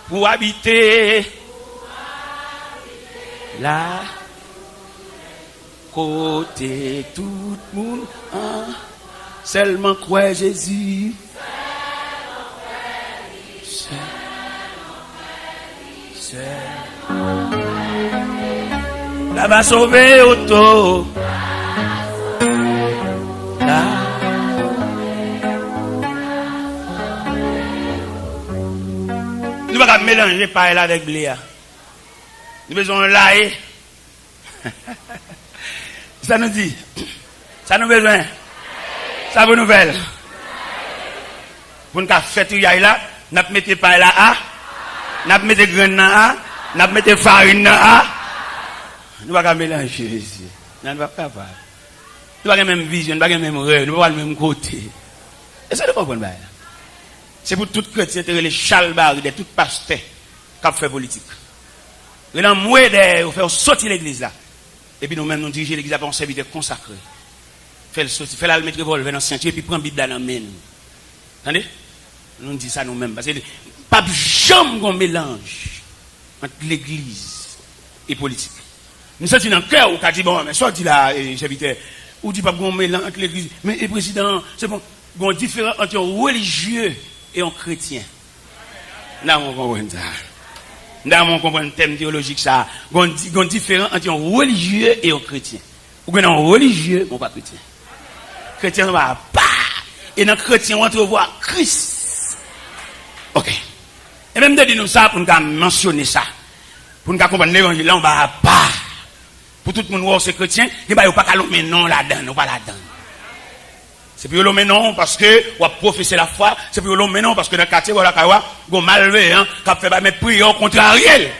pour habiter là, côté tout le monde, seulement croire Jésus. La va sauver auto. Là. Nous ne pouvons pas mélanger paille avec blé. Nous besoin là. Ça nous dit. Ça nous besoin. Ça vous nouvelle. Pour nous faire tout là, nous mettons paille là. Nous mettons graines là. Nous mettons farine là. Nous ne pouvons pas mélanger ici. Nous ne sommes pas capables. Nous n'avons pas la même vision, nous n'avons pas le même rêve, nous n'avons pas le même côté. Et ça, c'est pas bon. C'est pour tout chrétien, les chalbars de tout pasteur qui fait politique. Nous avons moué de faire sortir l'église là. Et puis nous-mêmes, nous dirigeons l'église pour un serviteur consacré. Faire le sortir, faire la mettre revolver dans le sentier, et puis prendre la Bible dans la main. Attendez? Nous disons ça nous-mêmes. Parce que pas jamais qu'on mélange entre l'église et politique. Nous sommes dans le cœur où on dit, bon, mais sorti là, serviteur, ou dit pas qu'on mélange entre l'église. Mais le président, c'est bon, on différent entre un religieux et un chrétien. Là, on comprend ça. Là, on comprend le thème théologique, ça. On différent entre un religieux et un chrétien. Ou bien un religieux, mais pas chrétien. Chrétien, on va pas. Et dans le chrétien, on trouve Christ. Ok. Et même de dire nous ça, pour nous mentionner ça. Pour nous comprendre l'évangile, là, on va pas. Pour tout le monde, c'est chrétien, il n'y a pas qu'à l'homme non là-dedans, pas là-dedans. C'est pour l'homme non parce que on a professé la foi, c'est pour l'homme non parce que dans le quartier, voilà, on a malveillant, qui a fait mes prières contrarielles.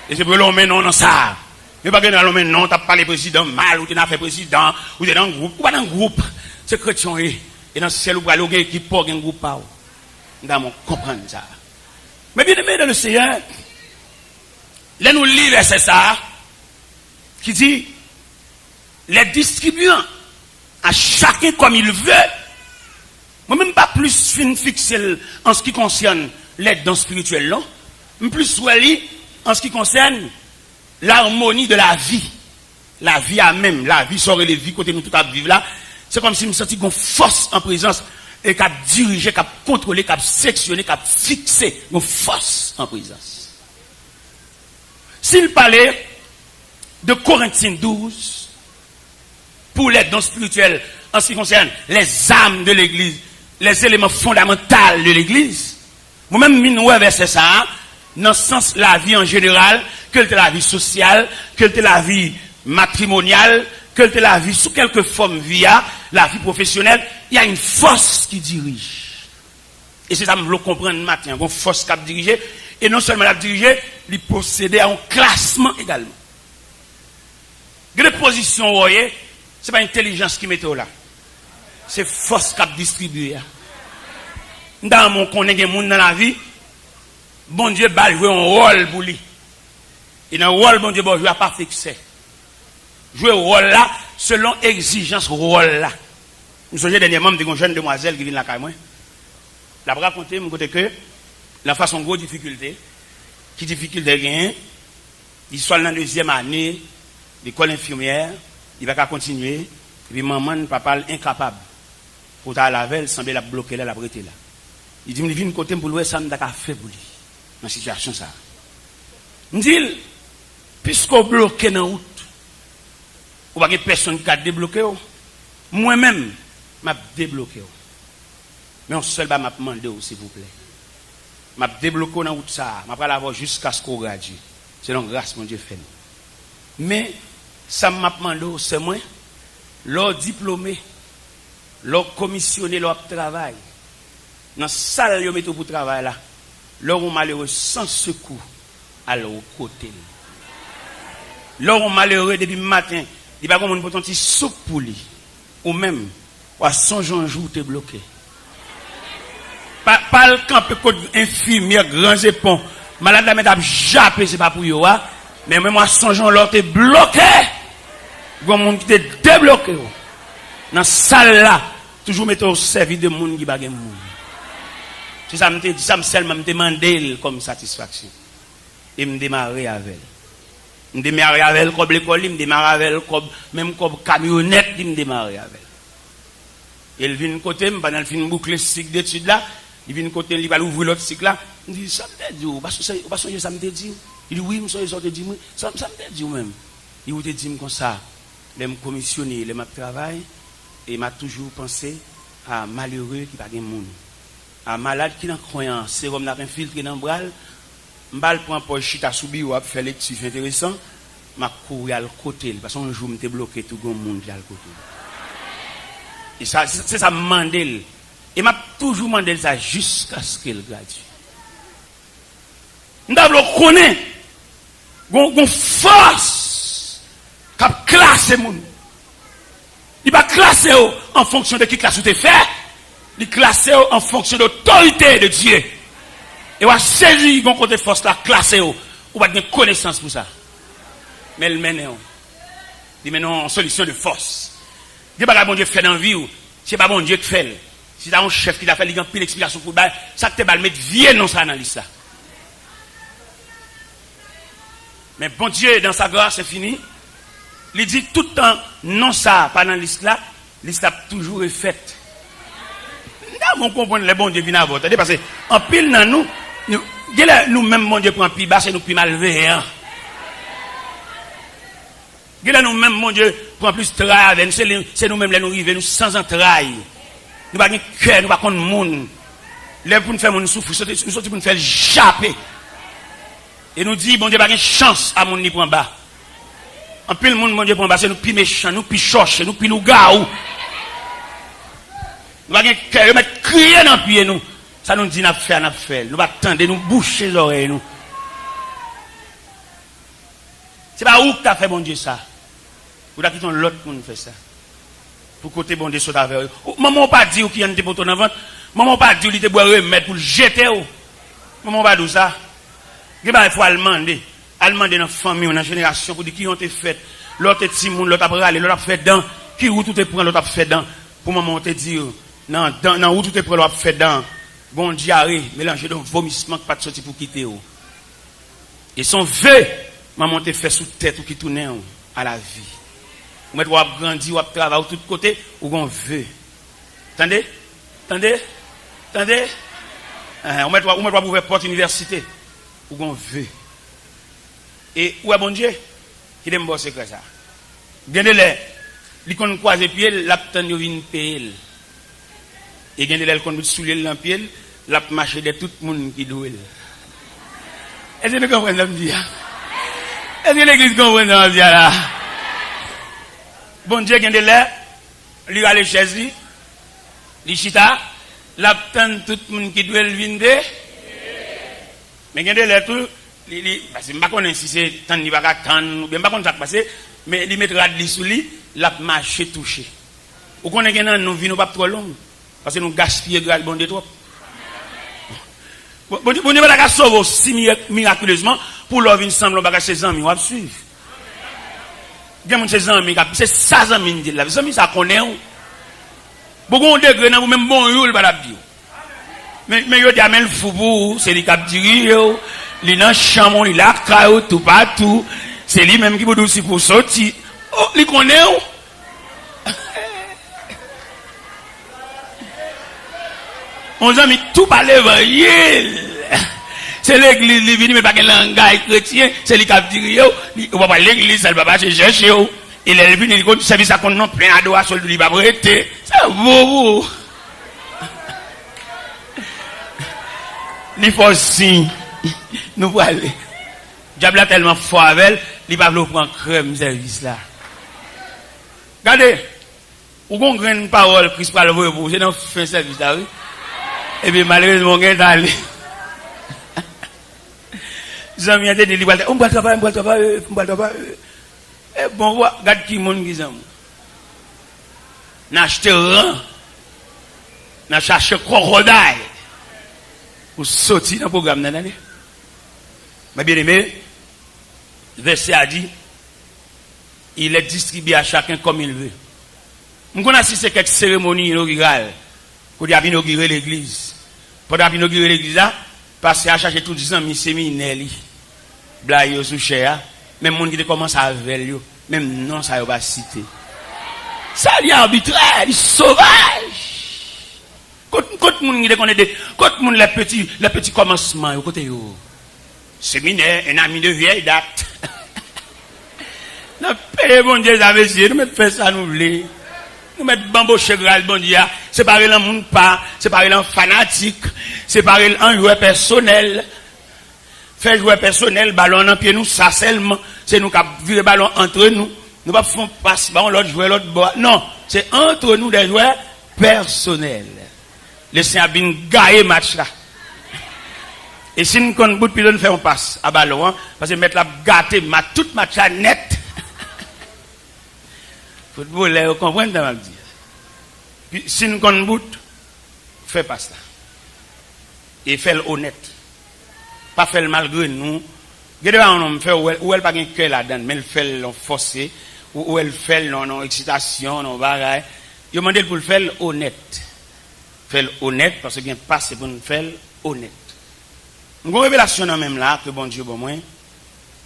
Et c'est pour l'homme non dans ça. Mais pas que dans l'homme non, tu n'as pas les présidents mal, ou tu n'as fait président, ou tu es dans un groupe, ou pas dans un groupe. C'est chrétien, et dans ce ciel, où il y a équipe pour un groupe. Nous devons comprendre ça. Mais bien aimé dans le Seigneur, là nous lisons c'est ça. Qui dit, les distribuant à chacun comme il veut, moi-même pas plus fin fixé en ce qui concerne l'aide dans spirituel, non, mais plus en ce qui concerne l'harmonie de la vie à même, la vie sort les vies, côté nous tout à vivre là, c'est comme si nous sentions une force en présence, et qu'à diriger, qu'à contrôler, qu'à sectionner, qu'à fixer, une force en présence. S'il parlait de Corinthiens 12, pour l'aide non spirituelle, en ce qui concerne les âmes de l'église, les éléments fondamentaux de l'église, moi-même, je verset ça, dans le sens de la vie en général, que la vie sociale, que la vie matrimoniale, que la vie sous quelque forme via la vie professionnelle, il y a une force qui dirige. Et c'est ça que je veux comprendre matin, une force qui a dirigé, et non seulement la diriger, il procéder à un classement également. Les positions, vous voyez, ce n'est pas intelligence qui met là. C'est force qui a distribué. Dans mon connaît des gens dans la vie, bon Dieu va jouer un rôle pour lui. Et dans le rôle, bon Dieu va jouer à pas fixé. Jouer un rôle là, selon exigence rôle là. Nous sommes dernièrement une jeune demoiselle qui vient là, moi. La raconter, me côté que, la façon grosse difficulté, qui difficulté gain, il soit dans la deuxième année, l'école infirmière, il va continuer, et puis maman, papa, incapable. Pour ta laver, semble la bloquer là, la prêter là. Il dit, il vient côté pour lui, ça m'a fait pour lui. Dans la situation ça. Il dit, puisqu'on bloque dans la route, ou pas que personne qui a débloqué, moi-même, m'a débloqué. Mais on seul m'a demandé, s'il vous plaît. M'a débloqué dans la route ça, m'a pas l'avoir jusqu'à ce qu'on gradue. C'est donc grâce, mon Dieu, fait. Mais, ça m'a demandé, c'est moi, leur diplômé, leur commissionné, leur travail, dans la salle, ils mettent pour travail là, leur malheureux sans secours à leur côté. Leur malheureux depuis le matin, il va comme un petit soupe pour lui, ou même, ou à son jour, t'es bloqué. Pas le camp, infirmière, grands épons, malade la mettre jappé, c'est pas pour eux, mais même à son jour, l'autre t'es bloqué. Gon monde qui t'est débloqué. Dans la salle là, toujours mettre au service de monde qui bagay monde. C'est ça me dit, ça me seulement me demander comme satisfaction. Et me démarrer avec elle. Me démarrer avec elle comme l'école, me démarrer avec elle comme même comme camionnette, me démarrer avec elle. Elle vient côté, pendant le fin boucler ce cycle d'études là, il vient côté, il va ouvrir l'autre cycle là, il dit ça me dit, parce que ça me dit. Il dit oui, me soyez sorti dit ça me dit même. Il te dit comme ça. Les me commissionner, les m'a travail et m'a toujours pensé à malheureux qui pas de monde, à malade qui n'a croyance, c'est comme n'a infiltré dans bral, m'bal prend pour chita soubi ou faire lecture intéressant, m'a couru à le côté parce qu'un jour m'était bloqué tout le monde à le côté. Et ça c'est ça mandel et m'a toujours mandel ça jusqu'à ce qu'elle gradue. M'davlo connaît gon force cap classer moun. Il va classer en fonction de qui classe ou te fait. Il classer en fonction de l'autorité de Dieu. Et va saisir gon côté force la classer ou va de connaissance pour ça. Mais elle mène il mène en solution de force. Dieu pas bon Dieu fait dans vie ou c'est pas bon Dieu qui fait. Si t'as un chef qui t'a fait il a pile explication pour bail, ça te va mettre vieux dans ça dans liste là. Mais bon Dieu dans sa grâce c'est fini. Il dit tout le temps, non ça, pas dans la liste là, la liste a toujours est faite. Nous comprenons les bons dieux viennent à votre. Parce que, en pile dans nous-mêmes, bon Dieu prend plus bas, c'est nous plus malveillants. Nous-mêmes, mon Dieu prend plus de travail, c'est nous-mêmes les nous arrivons, nous sans entrailles. Nous n'avons pas de cœur, nous n'avons pas de monde. Les pour nous faire mon souffre, nous sommes pour nous faire japper. Et nous dit, bon Dieu, pas de chance à mon ni prend bas. En plus, le monde, mon Dieu, pour nous, nous plus méchants, nous plus choches, nous plus nous gaou. Nous allons mettre crier dans le pied, nous. Ça nous dit, nous fait. Nous allons attendre, nous boucher les oreilles, nous. C'est pas où que tu as fait, bon Dieu, ça. Ou tu as quitté l'autre monde faire ça. Pour côté, bon Dieu, saute avec eux. Maman pas dit qu'il y a un pour ton enfant. Maman pas dit qu'il te boit remettre pour le jeter. Maman pas dit ça. Il faut le demander. Demander dans la famille, dans la génération, pour dire qui ont été fait, l'autre est timoun, l'autre a râlé, l'autre a fait dans, qui ou tout est pris, l'autre a fait dans, pour maman te dire, non, où tout est pris, l'autre a fait dans, bon diarrhée, mélangé de vomissement, pas de sortir pour quitter. Et son vœu, maman te fait sous tête ou qui tourne à la vie. Ou mettre, ou a grandi, ou a travaillé, ou tout côté, ou on veut. Attendez? On mettre, ou ouvrir porte université, ou on veut. Et où est bon Dieu? Qui aime bosser comme ça. Gardez les, ils qu'on croise pied, l'aptan yo vinn payer. Et gardez les qu'on souler dans pied, l'a marcher de tout le monde qui doit. Est-ce que vous comprenez ce que je dis? Est-ce que l'église comprend ce que je dis là? Bon Dieu gardez les, lui aller chez lui, li chita, l'aptan tout le monde qui doit venir. Mais gardez les tout. Parce que je ne sais pas si c'est tant de vacances, je ne sais pas comment ça va passer, mais il mettra de sous lui, la marché touché. Ou qu'on est dans nos vies, nous pas trop long, parce que nous gaspillons le bon de trop. Bon Dieu va sauver aussi miraculeusement pour leur vie ensemble, on va ses amis, on va suivre. Il y a ses amis, c'est ça amis dit là, les amis ça connaît. Beaucoup de degrés dans même bon yo, il va la dire. Mais yo dit amène fou pour c'est lui qui dit li nan chamon, li la caillou tout partout, c'est lui même qui peut aussi pour sortir. Oh, li connaît ou? On a mis tout par l'évangile. C'est l'église, li vini mais pas quel langage chrétien, c'est lui qui dit on va pas l'église, elle va pas chercher ou. Il est venu, il compte service à compte non plein adoration, lui va arrêter. C'est beau. Il faut signe. Nous voulons aller. Diable a tellement fort avec elle, il va vouloir prendre crème service là. Regardez, ou qu'on graine parole, Christ va le voir pour vous, c'est dans fin service là, oui. Et puis malheureusement, on est allé. J'aime bien dire, on va travailler. Et bon, regarde qui monde qui s'aime. N'achetez rien. N'a cherché crocodile. Pour sortir dans le programme. Mais bien aimé, verset a dit, il est distribué à chacun comme il veut. Nous avons assisté à quelques cérémonies inaugurales pour inaugurer l'église. Pour inaugurer l'église là, parce qu'il a cherché tout les amis séminaires, blague sous cher, même monde qui commence à veiller, même non ça va citer. Ça il est arbitraire, il est sauvage. Quand monde qui connaît des, quand monde les petits commencements côté yo. Séminaire, un ami de vieille date. Nous payons bon Dieu avec Dieu, nous mettons ça nous voulons. Nous mettons bambo chegral bon Dieu, séparer le monde pas, séparer le fanatique, séparer un joueur personnel. Faire joueur personnel, ballon en pied nous, ça seulement, c'est nous qui virer ballon entre nous. Nous pas faire passe ballon l'autre joueur l'autre bois. Non, c'est entre nous des joueurs personnels. Le Seigneur a bien gagné match là. Et si nous connaissons bout de nous faire un passe à ballon, parce que mettre la gâté, tout match là net. Football, vous comprenez ce que je veux dire? Si nous connaissons bout, fait passe là. Et fait honnête. Pas faire malgré nous. Regardez, on fait où elle pas un cœur là-dedans, mais elle fait forcé, ou elle fait non excitation, non bagaille. Il demande pour le faire honnête. Faire honnête, parce que bien passe pour nous faire honnête. Une révélation même là, que bon Dieu, bon moi,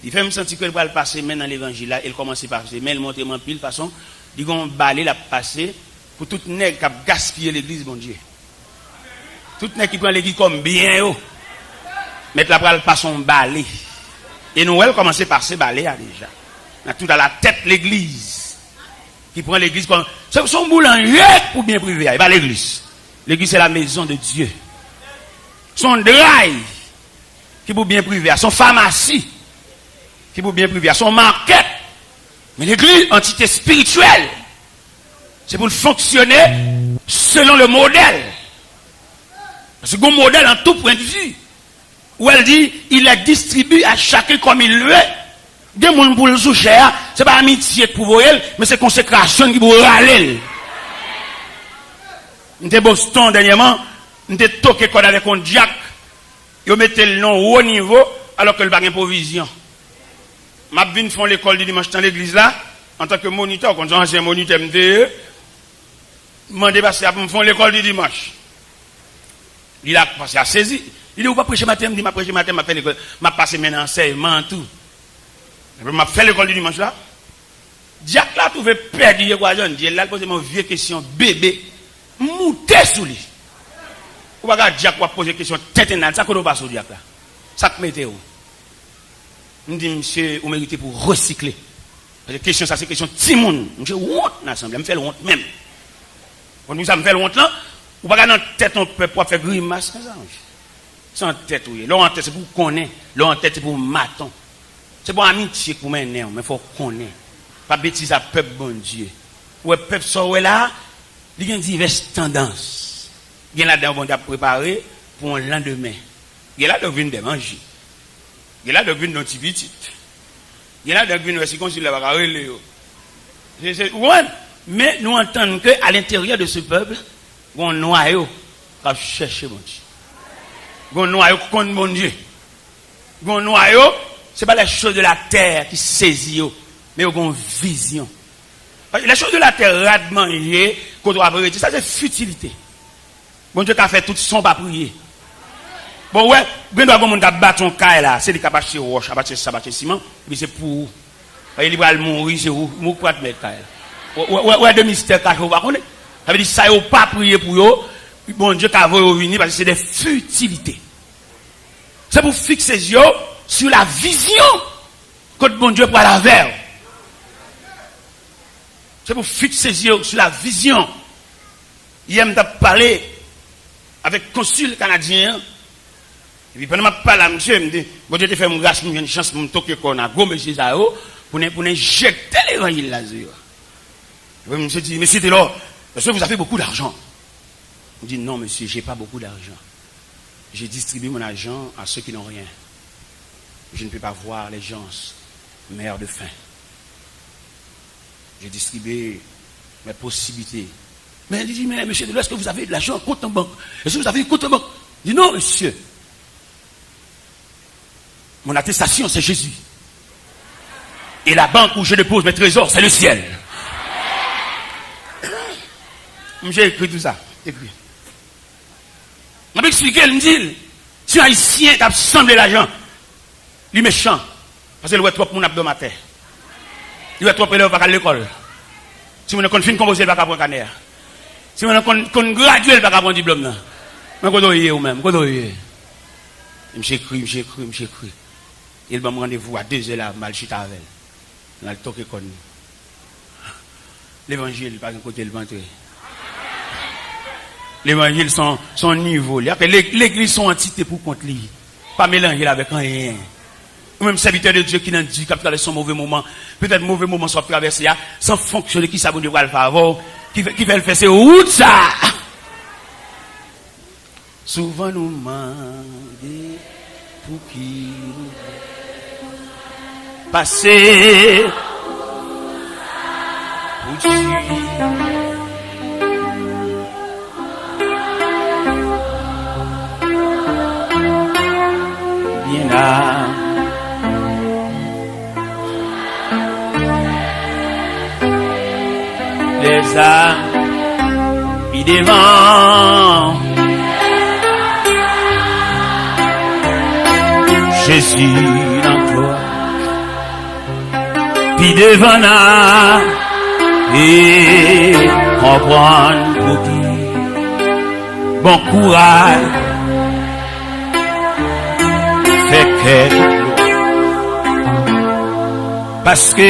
il fait me sentir que elle va le passer maintenant dans l'évangile là, il commence par passer, mais elle monte en pile façon, il va balai la passer pour tout nègre qui a gaspillé l'église, bon Dieu. Tout nègre qui prend l'église comme bien, oh. Mettre la pral pas son balai. Et nous, elle commence par se balai déjà. On a tout à la tête l'église. Qui prend l'église comme. C'est son boulanger pour bien privé. Il va l'église. L'église, c'est la maison de Dieu. Son drive qui pour bien privé. Son pharmacie qui pour bien privé. Son market. Mais l'église, entité spirituelle, c'est pour fonctionner selon le modèle. Parce que le modèle en tout point de vue. Où elle dit, il est distribué à chacun comme il veut. Des gens pour le soucher, c'est pas amitié pour elle, mais c'est consécration qui pour râler. Nous sommes Boston dernièrement, nous sommes toqué avec un Jack. Ils mettent le nom au haut niveau, alors que le pas de provision. Je viens faire l'école du dimanche dans l'église là, en tant que moniteur, quand j'ai un moniteur, je demande à faire l'école du dimanche. Il a passé à saisir. Il dit, ou pas prêcher matin, il dit, ma prêcher matin, m'a fait l'école, m'a passé maintenant enseignement, tout. M'a fait l'école du dimanche là. Jack là, trouvé perdu, quoi, jeune, Dieu là, posé une vieille question, bébé, mouté sous lui. Ou pas, Jack, va poser question, tête et ça, qu'on passe au Jack là. Ça, que mettez où? Je dis, monsieur, vous méritez pour recycler. Parce que question, ça, c'est question Timoun. Monsieur, honte, l'assemblée, je me fais honte même. Quand nous, ça me fait honte là, ou pas, dans tête, on peut pas faire grimace, ça, sans tête, oui. Là, en tête, c'est pour connaître. Là, en tête, c'est pour maton. C'est pour amitié pour mener, mais il faut connaître. Pas bêtise à peuple, bon Dieu. Ou peuple, ça, là, il y a diverses tendances. Il y a là-dedans, on a préparé pour un lendemain. Il y a là, de venir de manger. Il y a là, de venir d'un petit petit. Il y a là, de venir, c'est comme si il avait relé. Mais nous entendons qu'à l'intérieur de ce peuple, on noyau, qui cherche mon Dieu. Gon noyau contre mon Dieu. Gon noyau, c'est pas les choses de la terre qui saisit, mais gon vision. Les choses de la terre radement liées, qu'on doit vérifier, ça c'est futilité. Bon Dieu qui a fait tout son pas prier. Bon ouais, bien doit gon monde qui battre ton caille là, c'est des capables de roche, abattre ça, abattre ciment, mais c'est pour il va mourir, c'est où mou quoi te mettre caille. Ouais de mystère caché ou pas connaît. Ça veut dire ça yo pas prier pour yo. Bon Dieu t'a voulu venir parce que c'est des futilités. C'est pour fixer les yeux sur la vision que bon Dieu prend la vers. C'est pour fixer les yeux sur la vision. Hier, je parlé avec le consul canadien Et puis pendant que je parle à monsieur, me dit, bon Dieu te fait une grâce, une chance pour me toquer qu'on a gros monsieur Zao, pour injecter l'évangile là-dessus. Et puis monsieur dit, monsieur Taylor, monsieur vous avez beaucoup d'argent. Je dis, non monsieur, j'ai pas beaucoup d'argent. J'ai distribué mon argent à ceux qui n'ont rien. Je ne peux pas voir les gens meurent de faim. J'ai distribué mes possibilités. Mais il dit, mais monsieur Taylor, est-ce que vous avez de l'argent compte en banque? Est-ce que vous avez un compte en banque? Je dis, non monsieur. Mon attestation, c'est Jésus. Et la banque où je dépose mes trésors, c'est le ciel. J'ai écrit tout ça. Écrit. Je vais expliquer, il me dit, si un haïtien t'a semblé l'argent, il est méchant. Parce qu'il voit trop mon abdomen à terre. Il voit trop élèves à l'école. Si vous ne connaissez pas composer, il va pas prendre canner. Si vous ne connaissez pas graduer, il va pas prendre diplôme. Mais quand vous ou même, quand vous j'ai écrit. Il va me rendez-vous à 2h là, mal chita avec. Dans le toque qu'on l'évangile, par un côté le ventre. L'évangile, son niveau. L'église, son entité pour contre lui. Pas mélanger avec rien. Ou même serviteur de Dieu qui n'a dit, qui a son mauvais moment. Peut-être mauvais moment soit traversé, sans fonctionner, qui s'abonne va le favor, qui va le faire, c'est où ça? Souvent nous demandons pour qui passer pour Dieu. Bien là. Les âmes qui devant Jésus dans toi, puis devant là et comprendre pour qui bon courage fait que parce que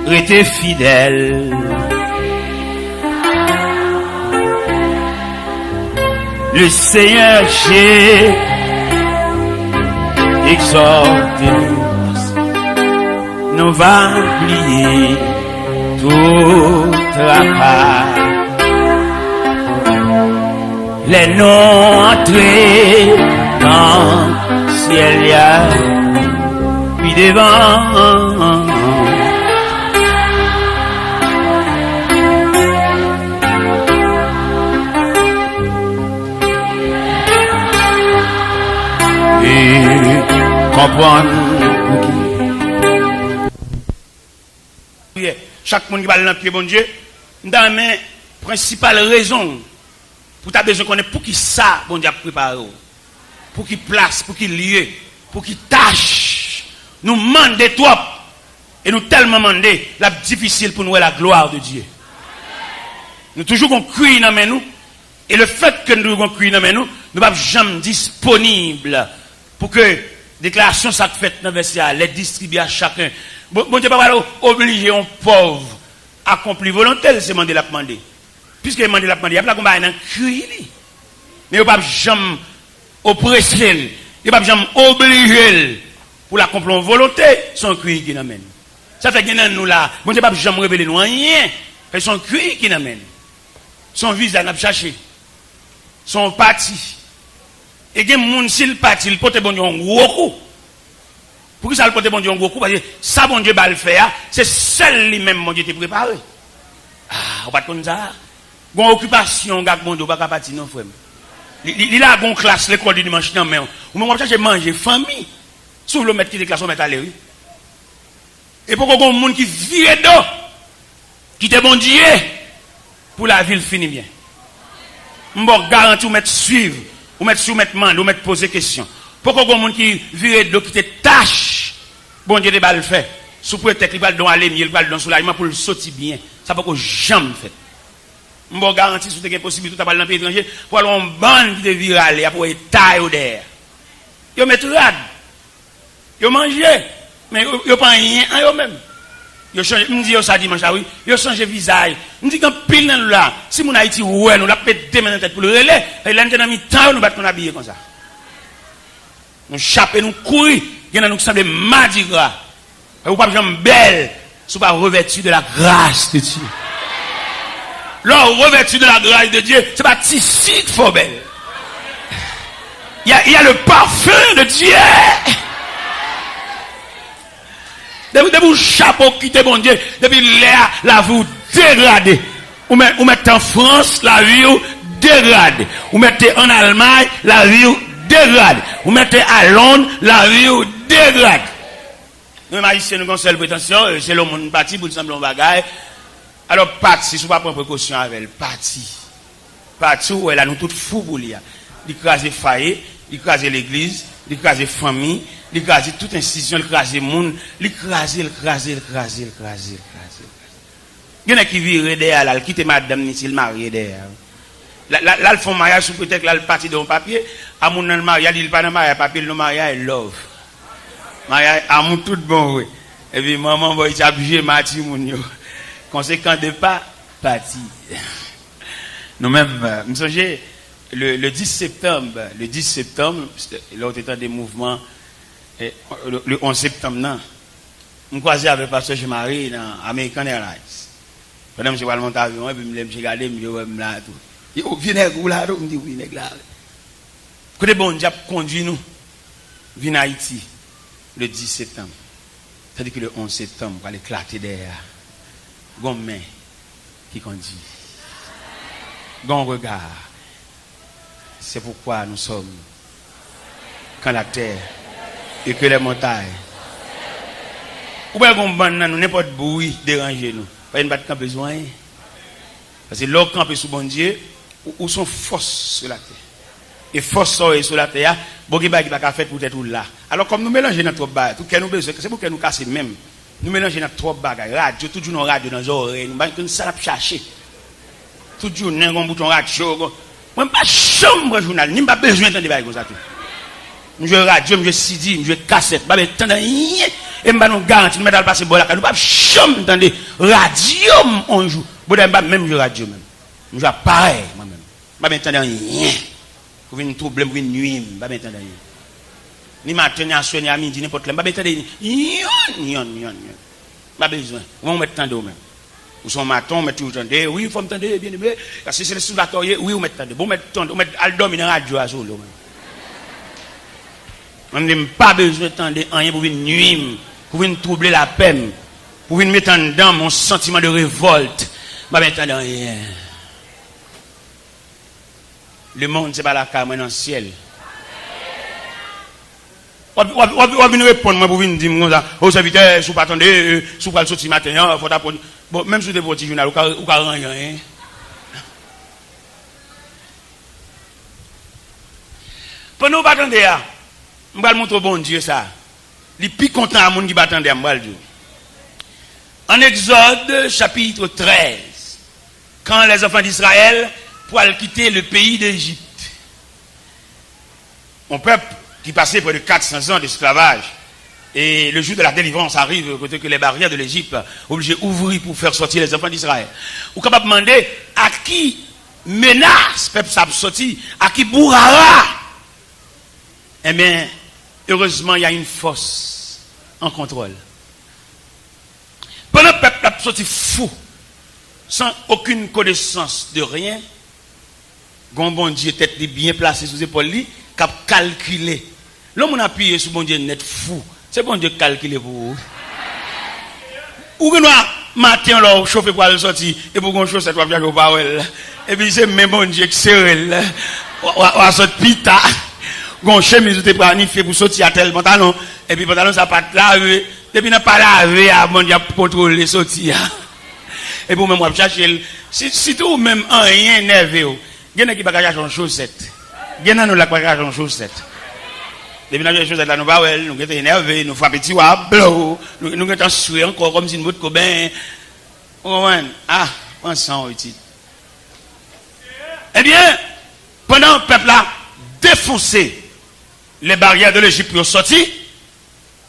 rester fidèle. Le Seigneur, j'ai exhorté nous va oublier toute la part. Les noms entrés dans le ciel, y a puis devant. Comprendre. Chaque monde qui va dans le pied, bon Dieu, dans la principale raison pour ta besoin qu'on ait pour qui ça, bon Dieu a préparé, pour qui place, pour qui lieu, pour qui tâche, nous demander trop et nous tellement demander, la difficile pour nous la gloire de Dieu. Nous toujours qu'on crie dans nous et le fait que nous qu'on crie dans nous, nous ne sommes jamais disponibles pour que déclaration ça fait dans verset les distribuer à chacun. Bon Dieu pas obliger un pauvre à accomplir volonté, c'est demander la demander. Puisque demander la demander, il y a pas combat dans cri. Mais il pas jamais oppresser, il pas jamais obliger pour l'accomplir volonté, son cri qui n'amène. Ça fait que nous là, bon Dieu pas jamais révéler nous rien, c'est son cri qui n'amène. Son visage n'a cherché. Son parti. Et il y a des gens qui partent, ils portent bon Dieu un gros coup. Pour que ça le porte bon Dieu un gros coup? Parce que ça, bon Dieu va le faire, c'est seul lui-même, mon Dieu, t'es préparé. Ah, on va pas comme ça. Une occupation, gars, bon Dieu, on va pas partir, non, frère. Il a une classe, l'école du dimanche, non, mais on va chercher manger, famille. Sauf le maître qui déclare son maître à l'air. Et pourquoi il y a des gens qui vivent d'eau, qui te bon Dieu, pour la ville finit bien. On va garantir, on va suivre. Ou mettre soumettre man, ou mettre poser question. Pourquoi il y a des gens qui vivent de qui te tâche, bon Dieu, va le faire. Sous prétexte qu'il va le donner à l'émier, il va le donner soulagement pour le sortir bien. Ça ne peut pas jamais fait. Je vais garantir que c'est possible tout à l'heure dans le pays étranger pour aller en bande de virale, pour être taille d'air. Ils mettent rad. Ils mangent, mais ils ne prennent rien à eux-mêmes. Yo changé, me dit ça dimanche oui, yo changé visage. Me dit quand pile dans là, si mon Haïti ouais, nous la pété dans tête pour le relais, et là dans mi temps nous battre qu'on habillé comme ça. Nous chaper nous courir, il nous semble mardi gras. Ou pas jamais belle, sous pas revêtu de la grâce de Dieu. Là revêtu de la grâce de Dieu, c'est pas tissu qu'il faut belle. Il y a le parfum de Dieu. Depuis vous chapeau quitter bon Dieu, depuis là, la vie dégradée. Ou mettez en France, la vie dégradée. Ou mettez en Allemagne, la vie dégradée. Ou mettez à Londres, la vie dégradée. Nous, haïtiens, nous avons une seule prétention, c'est le monde parti pour nous sembler un bagage. Alors, parti, si vous ne prenez pas précaution avec elle, parti. Parti où elle a nous tous fous pour lui. L'écraser faillir, l'écraser l'église, l'écraser famille, l'écraser toute institution, l'écraser monde, l'écraser. Il y en a qui virent derrière, là, quitte madame, ni s'il marie derrière. Là, ils font mariage sous peut-être là, le parti de mon papier. À mon mariage, il pas de mariage, papier, le mariage, love. Mariage, à mon tout bon, oui. Et puis, maman, il a obligé, Mathieu, mon yo. Conséquent de pas, parti. Nous-mêmes, nous sommes le 10 septembre, là, on était des mouvements, le 11 septembre, non. Je croisais avec le pasteur Jean-Marie dans American Airlines. Pendant que je vais monter l'avion, et puis je me regarde, je me là, tout. Il dit, vinaigre là, je me dis, vinaigre là. Côté bon Dieu conduit nous, vient à Haïti, le 10 septembre. C'est-à-dire que le 11 septembre, on va éclater derrière. Gon main qui conduit. Gon regard. C'est pourquoi nous sommes quand la terre et que les montagnes. Ou bien qu'on bande nous n'importe bruit déranger nous. Pas une batte besoin. Parce que l'eau campe sous bon Dieu ou sont force sur la terre. Et force sur la terre, bon qui va faire pour être là. Alors comme nous mélangeons notre trop bas, tout que nous besoin, c'est pour que nous casser même. Nous mélangeons notre trop bagages, radio, toujours nos radios dans les oreilles, nous ça l'a chercher. Toujours nous avons un bouton radio. Moi pas chambre journal, ni pas besoin d'entendre des bagages comme ça tout. Je radio, je CD, je cassette, pas entendre rien et m'pa nous garantie nous mettre passer bon là, nous pas chambre entendre radio on joue. Bon même je radio même. Je pareil moi même. Pas entendre rien. Pour venir trouble, pour venir nuire, pas entendre rien. Ni matin, ni à soir, ni à midi, n'importe quoi. Pas besoin de pas besoin. On met tant de même. Ou son matin, on met tout le temps. Oui, il faut me tendre, bien aimé. Parce que c'est le sous-batoyer, oui, on met tant de. Bon, on met à dormir dans la radio à solo. On n'a pas besoin de rien pour venir nuire, pour venir troubler la peine, pour venir mettre en dedans mon sentiment de révolte. Pas besoin de rien. Le monde, c'est pas la caméra dans le ciel. On va venir répondre, moi, pour venir dire, aux serviteurs, si vous ne pas attendre, si vous pas le sortir matin, il faut apprendre. Bon, même si vous êtes petit journal, vous ne pouvez rien. Pendant que vous ne attendez, je vais montrer au bon Dieu ça. Les plus contents à monde qui va attendre, je vais le dire. En Exode, chapitre 13, quand les enfants d'Israël pourraient quitter le pays d'Égypte, mon peuple qui passait près de 400 ans d'esclavage, et le jour de la délivrance arrive, côté que les barrières de l'Égypte obligés d'ouvrir pour faire sortir les enfants d'Israël. Ou capable de demander à qui menace peuple ça sorti, à qui bourrara. Eh bien, heureusement, il y a une force en contrôle. Pendant que le peuple a sorti fou, sans aucune connaissance de rien, bon Dieu tête bien placé sous ses épaules, qui a calculé. L'homme a appuyé sur bon Dieu net fou. C'est bon Dieu calculé pour vous. Ou que nous, matin, là, chauffer pour aller sortir, et pour qu'on chauffe cette fois, au parole. Et puis c'est même bon Dieu qui serre, ou à sortir pita, qu'on chemise, ou te planifié pour sortir à tel pantalon, et puis pantalon, ça pas lavé, depuis n'a pas lavé, à bon Dieu contrôler sortir. Et pour même, on va chercher, si tout même un rien nerveux, il y en a qui va cacher en chaussette. Il y en a nous la cacher en chaussette. Depuis que nous sommes là, nous sommes énervés, nous faisons petit wab, nous sommes souillés encore comme si nous étions bien. Ah, on sent utile. Eh bien, pendant que le peuple a défoncé les barrières de l'Égypte pour sortir,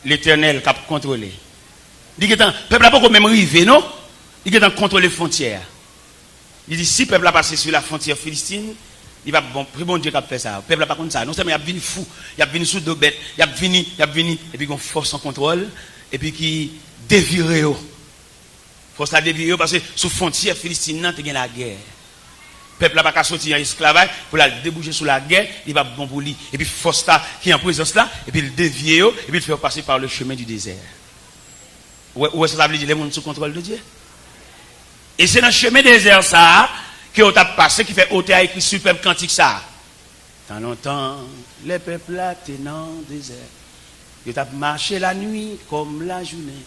l'Éternel a contrôlé. Il dit peuple n'a pas même arrivé, non? Il est en contrôle les frontières. Il dit si le peuple a passé sur la frontière philistine, il va bon Dieu qui a fait ça. Le peuple n'a pas contre ça. Non seulement il a venu fou, il a venu sous deux bêtes, il a venu, et puis qu'on force en contrôle, et puis qui dévire. Force à dévirer parce que sous frontière philistine, il y a la guerre. Le peuple n'a pas qu'à sortir en esclavage pour la déboucher sous la guerre, il va bon pour lui. Et puis force qui est en présence là, et puis il dévie, et puis il fait passer par le chemin du désert. Où est-ce que ça veut dire les gens sous contrôle de Dieu? Et c'est dans le chemin du désert ça que on a passé, qui fait ôter écrit superbe cantique ça. Tant longtemps, les peuples là étaient dans le désert. Ils ont marché la nuit comme la journée.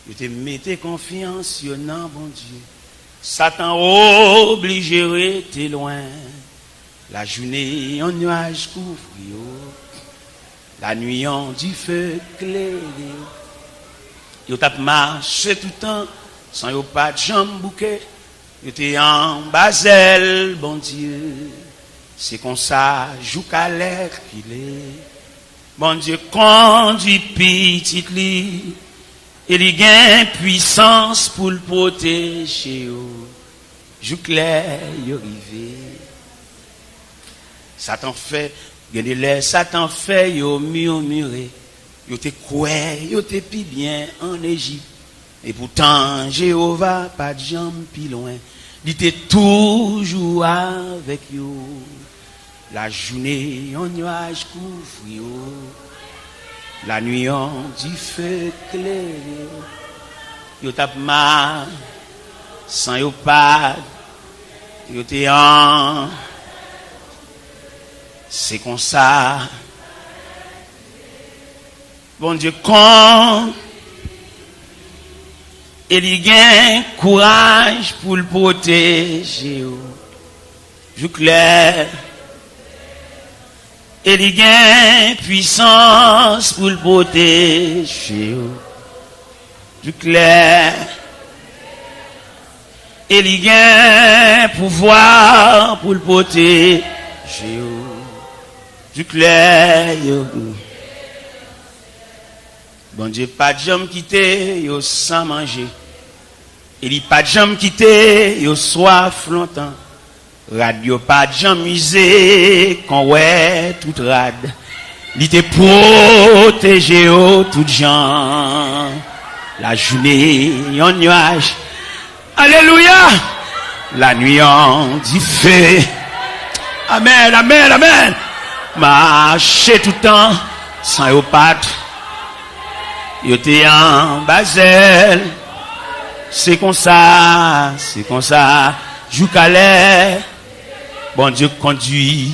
Ils ont mis confiance sur non bon Dieu. Satan obligé rester loin. La journée en nuage couvre. La nuit en du feu clair. Ils ont marché tout le temps sans yon pas de jambes bouquet. Ils étaient en Basel, bon Dieu. C'est comme ça, joue qu'à l'air qu'il est. Bon Dieu conduit petit lit. Il y a une puissance pour le protéger. Joue clair, il arrivé. Satan fait, Satan fait, il murmuré. Il était quoi, il était plus bien en Égypte. Et pourtant, Jéhovah, pas de jambes plus loin. Il était toujours avec vous. La journée en nuage couvre vous. La nuit en du feu clair. Yo tape mal, sans yo pas. Yo te en. C'est comme ça. Bon Dieu, quand il gagne courage pour le protéger. Je clair. Il gagne puissance pour le protéger. Je clair. Il gagne pouvoir pour le protéger. Je clair. Bon Dieu, pas de jambes quitter, yo sans manger. Il dit pas de jambes quitter, yo soif longtemps. Radio pas de jambes musée, quand ouais, tout rade. Il te protégé, oh, tout gens. La journée en nuage. Alléluia! La nuit en du feu. Amen, amen, amen. Marcher tout le temps, sans yo patte. Yo te en Basel, c'est comme ça, joue calais, bon Dieu conduit,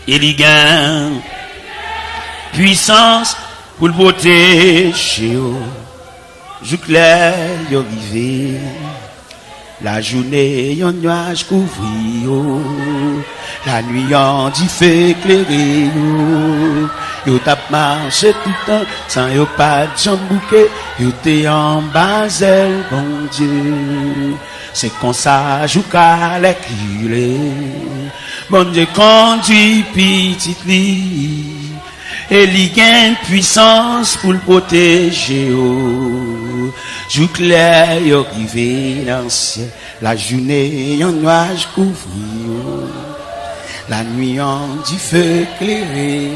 il y gagne puissance pour le protéger, joue clair, yo vivé, la journée yon nuage couvri, la nuit en du feu éclairé, yo tape marché tout le temps, sans yo pas de jambes bouquet, yo te en Basel, bon Dieu. C'est comme ça, joue qu'à l'éculé. Bon Dieu conduit petit lit, et il gagne puissance pour le protéger. Joue clair, yo rivé dans le ciel, la journée en nuage couvri, la nuit en du feu éclairé.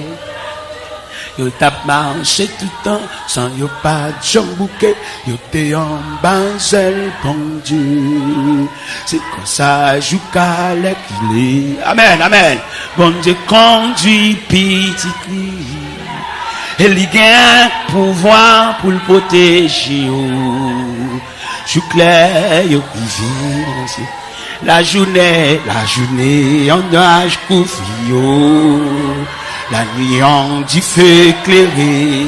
Yo tape marché tout le temps, sans yo pas de jambes bouquet, yo te en Basel, bon Dieu. C'est comme ça, joue qu'à l'équilibre. Amen, amen. Bon Dieu conduit petit lit. Et il gagne pouvoir pour le protéger. Joue clair, yo privé. La journée en nuage couvre. La nuit en du feu éclairé.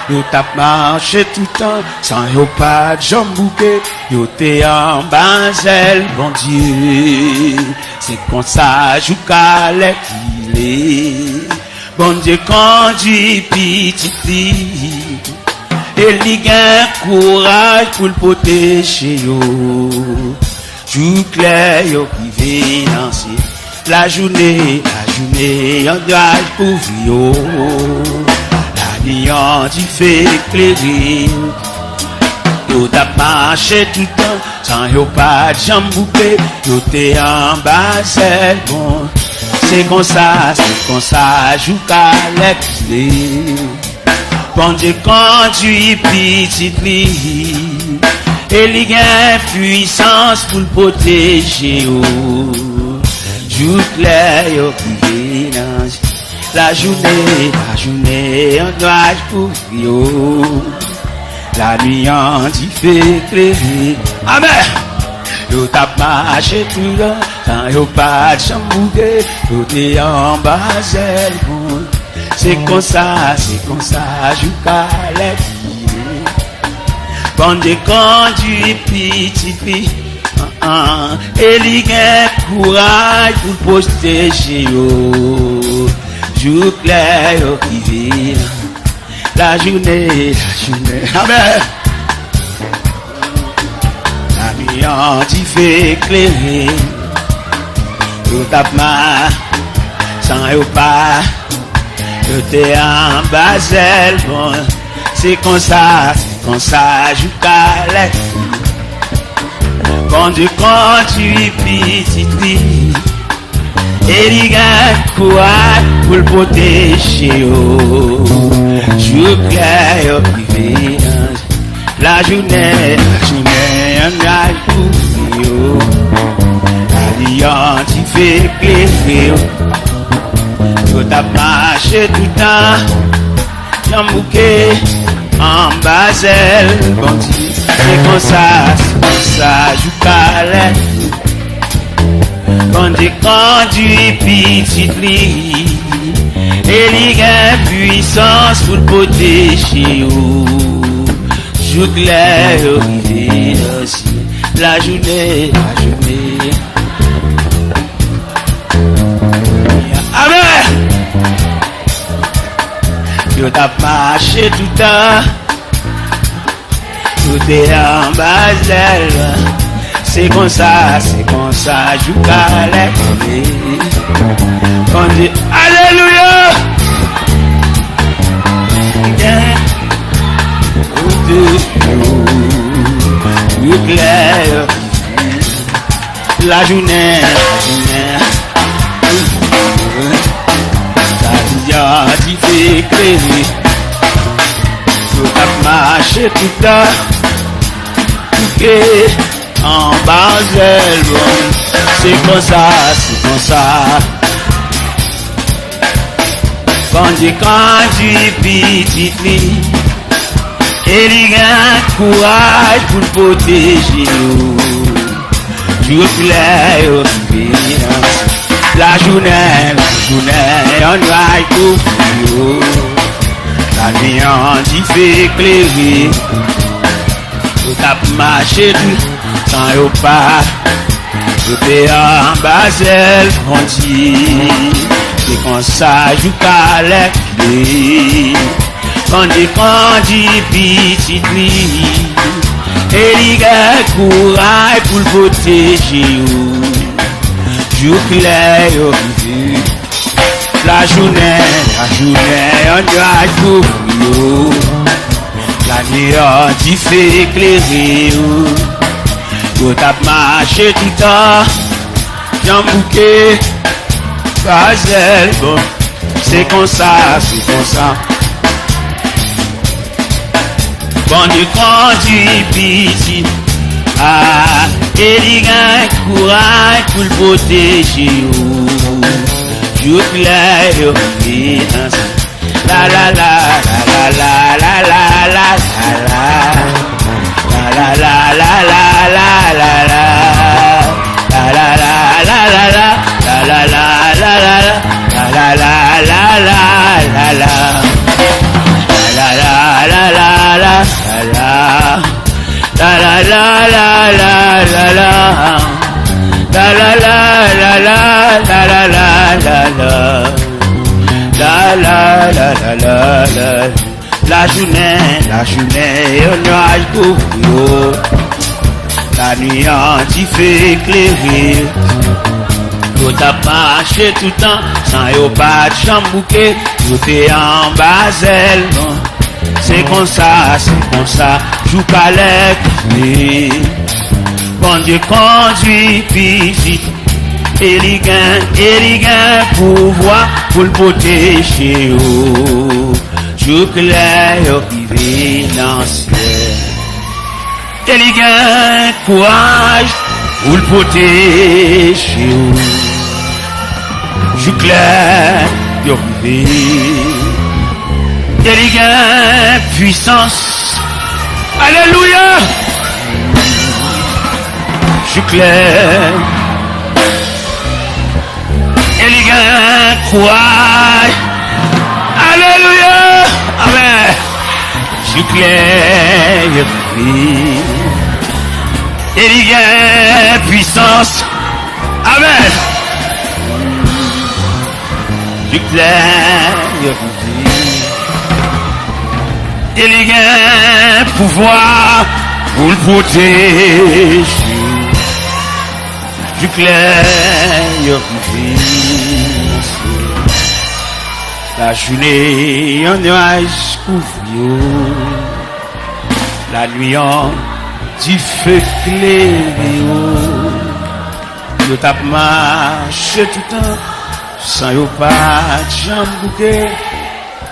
Yo tape marché tout le temps, sans yo pas de jambes bouquet. Yo te en Basel, bon Dieu. C'est comme ça, joue qu'à l'équilibre. Bon Dieu conduit petit lit. Et il gagne courage pour le protéger. Joue clair, yo privé danser. La journée en nuage couvre. Lion du fait éclairé. Yo t'a marché tout le temps, sans yo pas de jambes bouclées. Yo t'es en bas, c'est bon. C'est comme ça, joue qu'à l'exclé. Bon Dieu conduit petite lit. Et il y a puissance pour le protéger. Joue clair, yo qui mélange. La journée, on doit pour yo. La nuit en dit fait éclairer. Amen. Yo t'a marché tout le temps, sans yo pas de chambougué. Yo t'es en bas, bon. C'est comme ça, jusqu'à l'exil. Bon Dieu conduit petite fille. Et il y a courage pour protéger yo. Jour clair yo qui vit. La journée, amen. La nuit en dit fait éclairer. Yo tape ma, sans yo pas. Yo t'es en bas, bon. C'est comme ça, jusqu'à l'exil. Bon Dieu conduit petite fille. Et il y a courage pour le protéger. Jour clair, privé. La journée, on a tout. La tu fais éclairer. Yo t'as marché tout le temps. J'en bouquet en basel. Bon Dieu, c'est comme ça, jusqu'à l'exil. Bon Dieu conduit petite lit. Et il y a puissance pour le protéger. Jour clair, aussi. La journée. Amen. Yo t'as marché tout le temps. Tout est en bas d'elle. C'est comme ça, jusqu'à l'exil. On dit Alléluia. Jour clair. La journée. La vie fait éclairer. Tout a marché tout le temps. En bas bon. C'est comme ça. Quand Dieu conduit petite fille. Et il y a courage pour le protéger. Jour clair, la journée, on va tout. La nuit on dit fait éclairer. Tout a marché tout, sans yo pas. Tout est en basel, on dit. C'est comme ça, jusqu'à l'exil. Quand dit petite fille. Et il y a courage pour le protéger. Jour clair, la journée, on doit tout. La nuit, on dit fait éclairer. Yo t'as marché tout le temps. J'en bouquet, basel, bon. C'est comme ça. Bon Dieu conduit petit. Et il y a courage pour le protéger. Jour clair, la la la la la la la la la la la la la la La journée, on a le la nuit, on t'y fait éclairer. Yo t'a marché tout le temps, sans yo pas de chambre bouquet, yo t'es en Basel, non. C'est comme ça, joue palais, bon Dieu conduit, puis et les gains pouvoir pour le protéger, joue clair, yo privé dans le ciel. Et les gains courage pour le protéger, joue clair, yo privé. Et les gains puissance, alléluia, joue clair. Et les gains courage, alléluia, amen, joue clair. Et les gains puissance, amen, joue clair. Et les gains pouvoir pour le protéger, du clair, la journée en nuage couvre, la nuit en du feu clairé, yo t'a marché tout le temps, sans yo pas de jambes bouquet,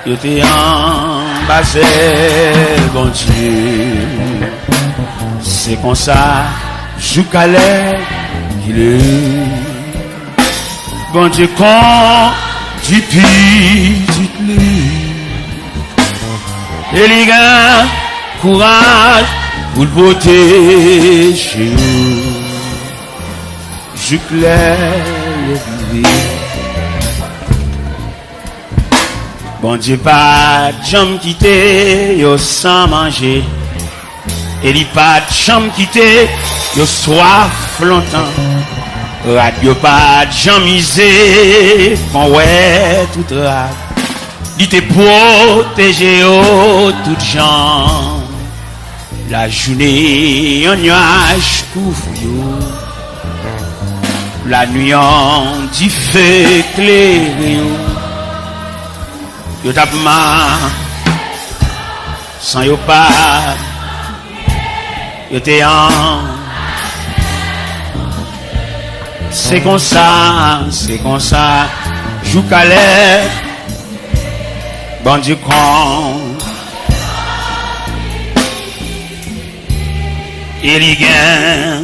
yo t'es en Basel, bon Dieu. C'est comme ça, joue calais, il est. Bon Dieu, quand tu piques, et les gars, courage, pour le protéger. Joue clair, il est. Bon Dieu, pas de jambe quitter, yo sans manger. Et li pas de jambe quitter, yo soif longtemps. Radio pas de jambe misé, qu'on ouais tout rap. Li te protégé, oh, toute gens. La journée en nuage couvre yo. La nuit en du feu éclairé yo. Yo t'a mal, sans yo pas, yo t'es en. C'est comme ça, joue calais, bon Dieu con. Et les gains,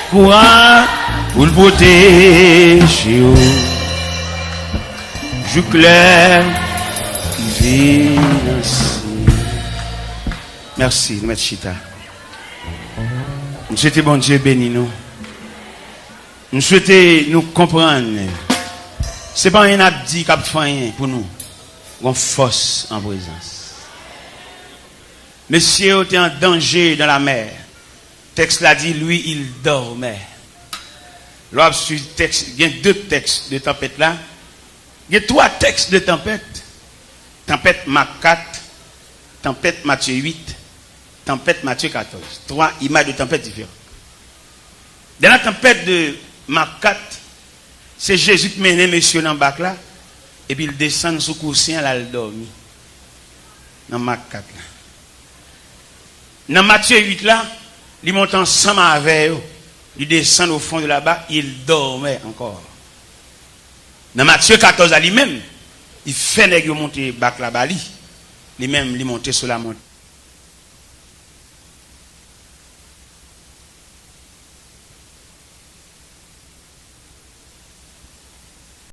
courant pour le protéger. Joue clair, merci, M. Chita. Nous souhaitons bon Dieu béni nous. Nous souhaitons nous comprendre. Ce n'est pas un abdi qui a fait pour nous. Une force en présence. Monsieur était en danger dans la mer. Le texte l'a dit, lui, il dormait. Lorsque il y a deux textes de tempête là. Il y a trois textes de tempête. Tempête Marc 4, tempête Matthieu 8, tempête Matthieu 14. Trois images de tempête différentes. Dans la tempête de Marc 4, c'est Jésus qui mène monsieur dans le bac là, et puis il descend sous coussin, là, il dormi. Dans Marc 4 là. Dans Matthieu 8 là, il monte ensemble avec eux, il descend au fond de là-bas, il dormait encore. Dans Matthieu 14 à lui-même, il fait nègre monter bac là-bas, lui-même, il monter sur la montagne.